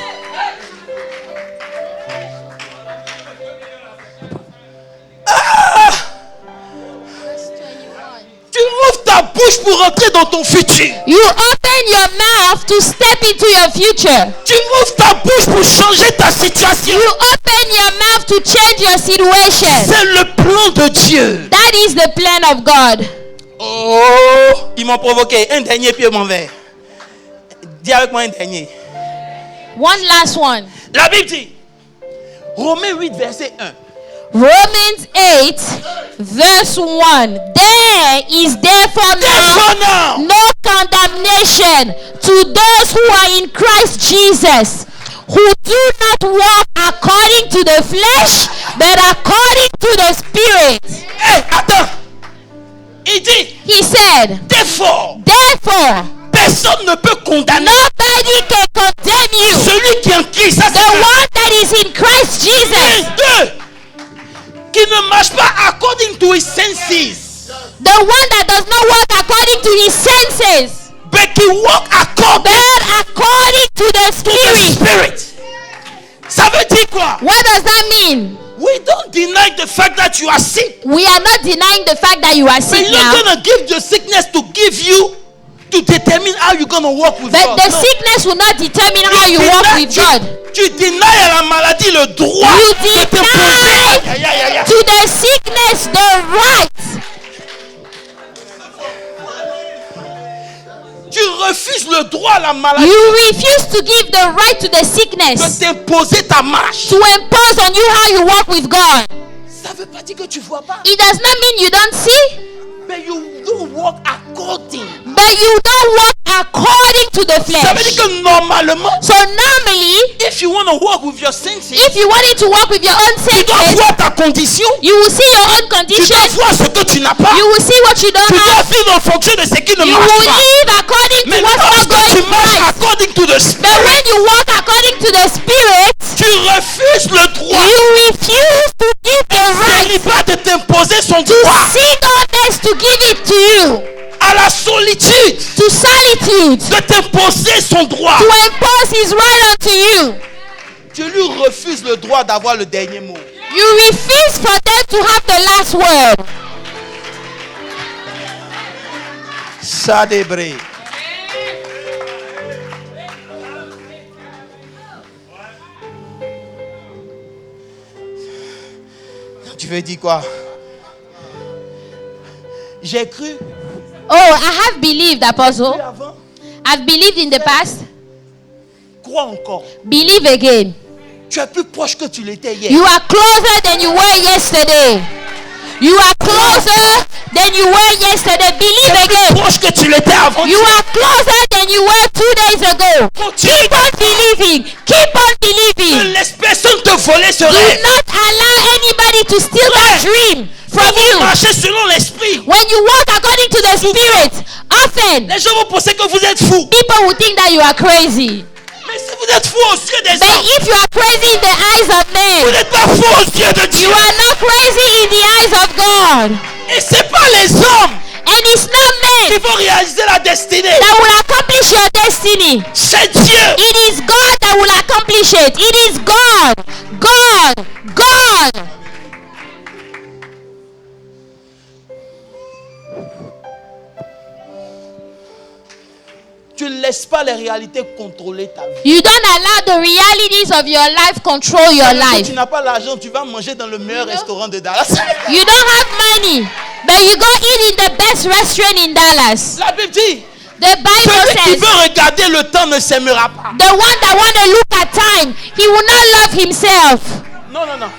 Tu ouvres ta bouche pour rentrer dans ton futur. You open your mouth to step into your future. Tu ouvres ta bouche pour changer ta situation. You open your mouth to change your situation. C'est le plan de Dieu. That is the plan of God. Oh, ils m'ont provoqué. Un dernier pied m'en vers. Dis avec moi un dernier. One last one. La Bible dit, Romains 8, verset 1. Romans 8, verse 1. There is therefore now no condemnation to those who are in Christ Jesus, who do not walk according to the flesh, but according to the Spirit. Hey, attends. Il dit, He said, therefore, personne ne peut condamner nobody can condemn you. celui qui est en Christ. Ça, The one that is in Christ Jesus. deux, qui ne marche pas according to his senses, The one that does not walk according to his senses, but qui walk according but according to the to the Spirit. Spirit. Ça veut dire quoi? What does that mean? We don't deny the fact that you are sick. We are not denying the fact that you are But sick you're now. going to give the sickness to give you, to determine how you're going to walk with But God. the No. sickness will not determine how you walk with God. Tu denies à la maladie le droit You de te poser. deny Aïe, aïe, aïe, aïe. to the sickness the right. Tu refuses le droit à la maladie You refuse to give the right to the de sickness t'imposer ta marche. to impose on you how you walk with God. Ça ne veut pas dire que tu ne vois pas. It does not mean you don't see, But you don't walk according but you don't walk according to to the Ça veut flesh. dire que normalement, So normally, if you want to walk with your senses, if you wanted to walk with your own tu dois senses, voir ta condition. you will see your own Tu dois condition. voir ce que tu n'as pas. You will see what you don't Tu dois have. vivre en fonction de ce qui ne You marche will pas. live according Mais to what's not lorsque going tu marches right. according to the But Spirit, when you walk according to the Spirit, tu refuses le droit. you refuse to give the Il right n'est pas de t'imposer son to droit see others to give it to you, à la solitude, to solitude, de t'imposer son droit. to impose his right onto you. Tu lui refuses le droit d'avoir le dernier mot. You refuse for them to have the last word. Ça débré. Tu veux dire quoi? J'ai cru. Oh, I have believed, Apostle. Avant. I've believed in the past. Crois encore. Believe again. Tu es plus proche que tu l'étais hier. You are closer than you were yesterday. You are closer than you were yesterday. Believe again. Proche que tu l'étais avant. You are closer than you were 2 days ago. Keep on believing. Keep on Ne believing. laisse personne te voler ce Do rêve. not allow anybody to steal that dream from you. Marchez selon l'esprit. When you walk according to the Spirit, often Les gens vont penser que vous êtes fou. people will think that you are crazy. Mais si vous êtes fou aux yeux des But hommes, if you are crazy in the eyes of vous men, n'êtes pas fou aux yeux de Dieu. you are not crazy in the eyes of God. Et c'est pas les hommes And it's not qui men vont réaliser la destinée. that will accomplish your destiny. C'est Dieu. It is God that will accomplish it. It is God. God. God. Tu ne laisses pas les réalités contrôler ta vie. You don't allow the realities of your life control your Si life. tu n'as pas l'argent, tu vas manger dans le meilleur restaurant de Dallas. You don't have money, but you go eat in the best restaurant in Dallas. La Bible dit, The Bible celui qui says, veut regarder le temps ne s'aimera pas. the one that want to look at time, he will not love himself. Non, non, non.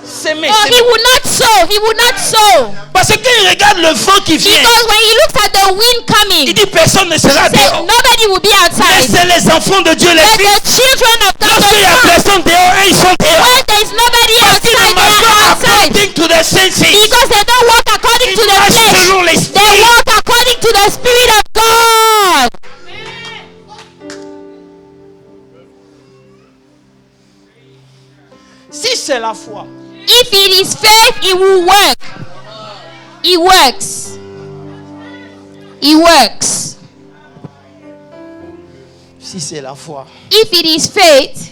S'aimer, Oh, he s'aimer. will not sow. He will not sow. Parce que quand il regarde le vent qui vient, Because when he looks at the wind coming, il dit personne ne sera he says, dehors. nobody will be Mais outside. c'est les enfants de Dieu, les But fils. the children of God Lorsqu'il n'y a will come. personne dehors, eux, ils sont dehors. When there is nobody Parce qu'ils outside, ne they marchent are pas outside. according to the senses. Because they don't walk according to the Ils marchent flesh. selon They l'esprit. walk according to the Spirit of God. Si c'est la foi, If it is faith, it will work. It works. It works. si c'est la foi, If it is faith,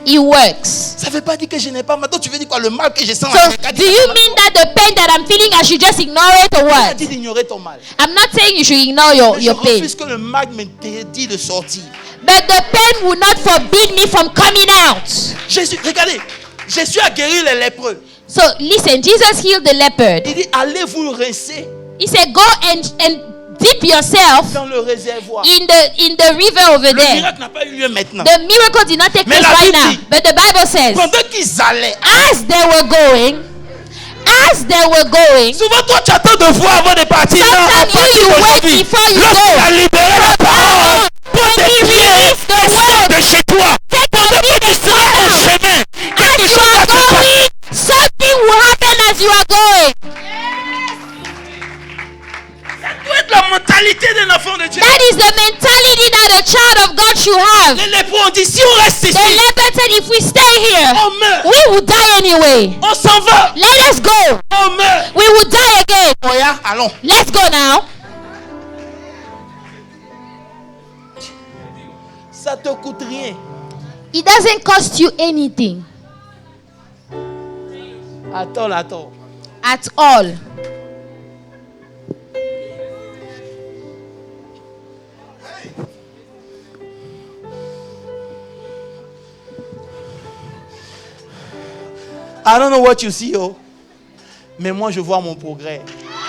it works. ça ne veut pas dire que je n'ai pas. Maintenant, tu veux dire quoi? Le mal que je sens. So, do you mean that the pain that I'm feeling, I should just ignore it or Tu as what? dit d'ignorer ton mal. I'm not saying you should ignore your Je pain. refuse que le mal m'interdit de sortir. But the pain will not forbid me from coming out. Jésus, regardez, Jésus a guéri les lépreux. So listen, Jesus healed the leopard. Il dit, allez vous rincer He said, go and dip yourself dans le réservoir. in the river over Le there. miracle n'a pas eu lieu maintenant. The miracle did not take Mais place la right Bible now. dit- But the Bible says, Pendant qu'ils allaient, as they were going, souvent toi tu attends de voir avant de partir. Non, à sometimes partir you wait d'aujourd'hui, before you lorsqu'il a go. libéré la parole, When prends he tes pieds released the et sors word, de chez toi. take Pendant your que feet tu and seras au go. chemin, quelque As you chose va are se passer. going, something will happen as you are going. Ça doit être la mentalité d'un enfant de Dieu. That is the mentality that a child of God should have. Les lépreux ont dit, si on reste The ici, leopard said, if we stay here, on meurt. we will die anyway. On s'en va. Let us go. On meurt. We will die again. Oya, allons. Let's go now. Ça te coûte rien. It doesn't cost you anything Attends, attends. at all. I don't know what you see, oh. Mais moi, je vois mon progrès.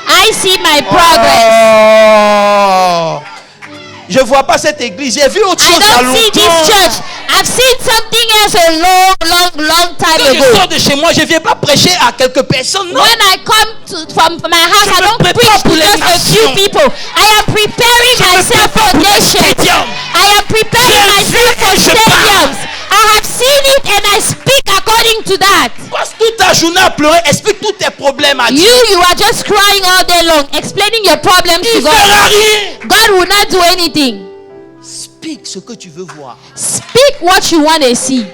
I see my progress. Oh. Je vois pas cette église. J'ai vu autre I chose à don't see this longtemps. church. I've seen something else a long time Quand je ago. sors de chez moi, je viens pas prêcher à quelques personnes. Non. When I come from my house, Je I me don't prépare preach pour to les just a few nations. people. I am preparing Je me myself prépare for la journée à pleurer, explique tous tes problèmes à Dieu. You are just crying all day long, explaining your problems Il to ne God. fera rien. God will not do anything. Speak ce que tu veux voir. Speak what you want to see.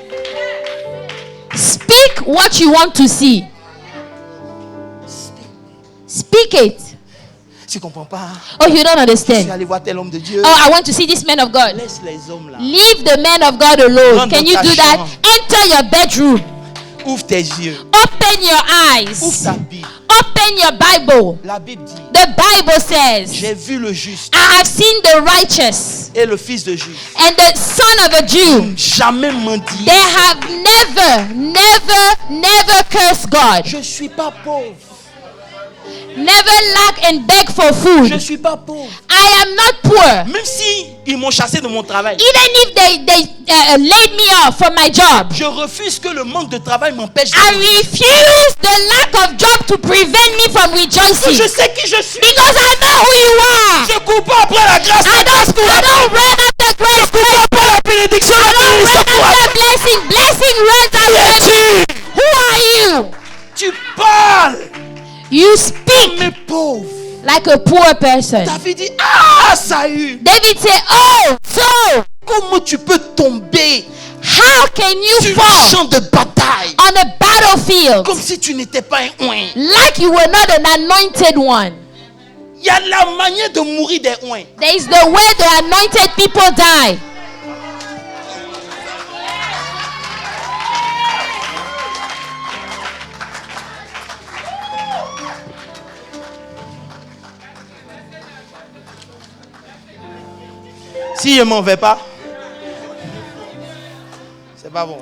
Speak what you want to see. Speak it. Tu comprends pas? Oh, you don't Je suis understand. allé voir tel homme de Dieu. Oh, I want to see this man of God. Laisse les hommes là. Leave the man of God alone. Rentre Can dans you ta do that? chambre. Enter your bedroom. Ouvre tes yeux. Open your Ouvre eyes. ta Bible. Open your Bible. La Bible dit, The Bible says, j'ai vu le juste I have seen the righteous et le fils de juste. and the son of a Jew. Jamais mendié. They have never cursed God. Je suis pas pauvre. Never lack and beg for Je food. suis pas pauvre. I am not poor. Même si ils m'ont chassé de mon travail, Even if they laid me off from my job, je refuse que le manque de travail m'empêche de I refuse the lack of job to prevent me from rejoicing. Je sais qui je suis. Because I know who you are. Je cours pas après la grâce. I don't run after grace. Après la bénédiction, I la don't bénédiction. run after blessing. Blessing runs after me. Who are you? Tu parles You speak mais pauvre. like a poor person. David dit, ah, Saül, David said, oh, so comment tu peux tomber how can you sur un fall champ de bataille on a battlefield comme si tu n'étais pas un oint? like you were not an anointed one? Il y a la manière de mourir des oints. There is the way the anointed people die. Si je m'en vais pas, c'est pas bon.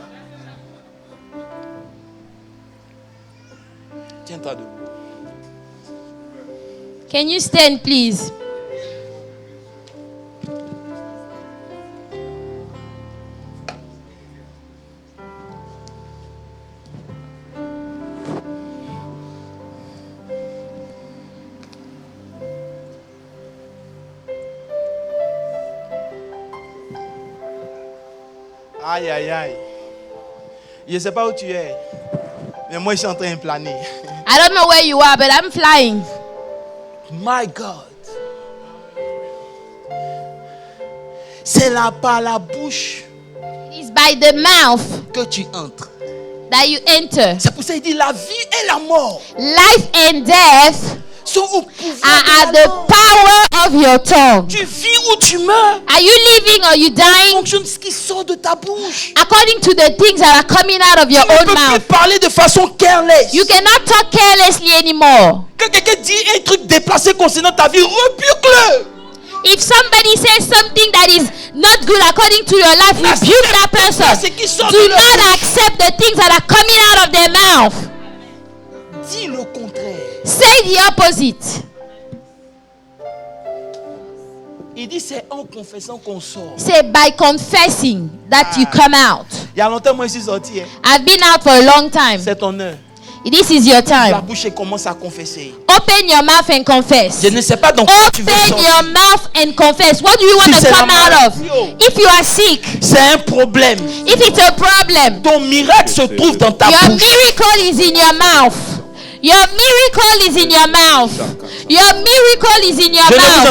Tiens-toi debout. Can you stand, please? Aïe, aïe, aïe. Je ne sais pas où tu es, mais moi je suis en train de planer. I don't know where you are, but I'm flying. My God. C'est là par la bouche It's by the mouth que tu entres. that you enter. C'est pour ça qu'il dit la vie et la mort Life and death sont au pouvoir are de la the langue. power of your tongue. Tu vis ou tu meurs. Are you living or you En dying? fonction de ce qui sort de ta bouche. According to the things that are coming out of your Tu ne own peux plus mouth. parler de façon careless. You cannot talk carelessly anymore. Que quelqu'un dit un truc déplacé concernant ta vie, rebuque-le. If somebody says something that is not good according to your life, rebuke that person. C'est qui sort Do de leur not bouche. accept the things that are coming out of their mouth. Dis le contraire. Say the opposite. Il dit c'est en confessant qu'on sort. Say by confessing that you come out. Il y a longtemps moi je suis sorti. Hein. I've been out for a long time. C'est ton heure. This is your La time. bouche elle commence à confesser. Open your mouth and confess. Je ne sais pas dans quoi tu veux Open sortir. your mouth and confess. What do you want Si to c'est la come out of? maladie, If you are sick, C'est un problème. if it's a problem, Ton miracle se trouve dans ta your bouche. miracle is in your mouth. Your miracle is in your mouth. Your miracle is in your Je ne vous mouth.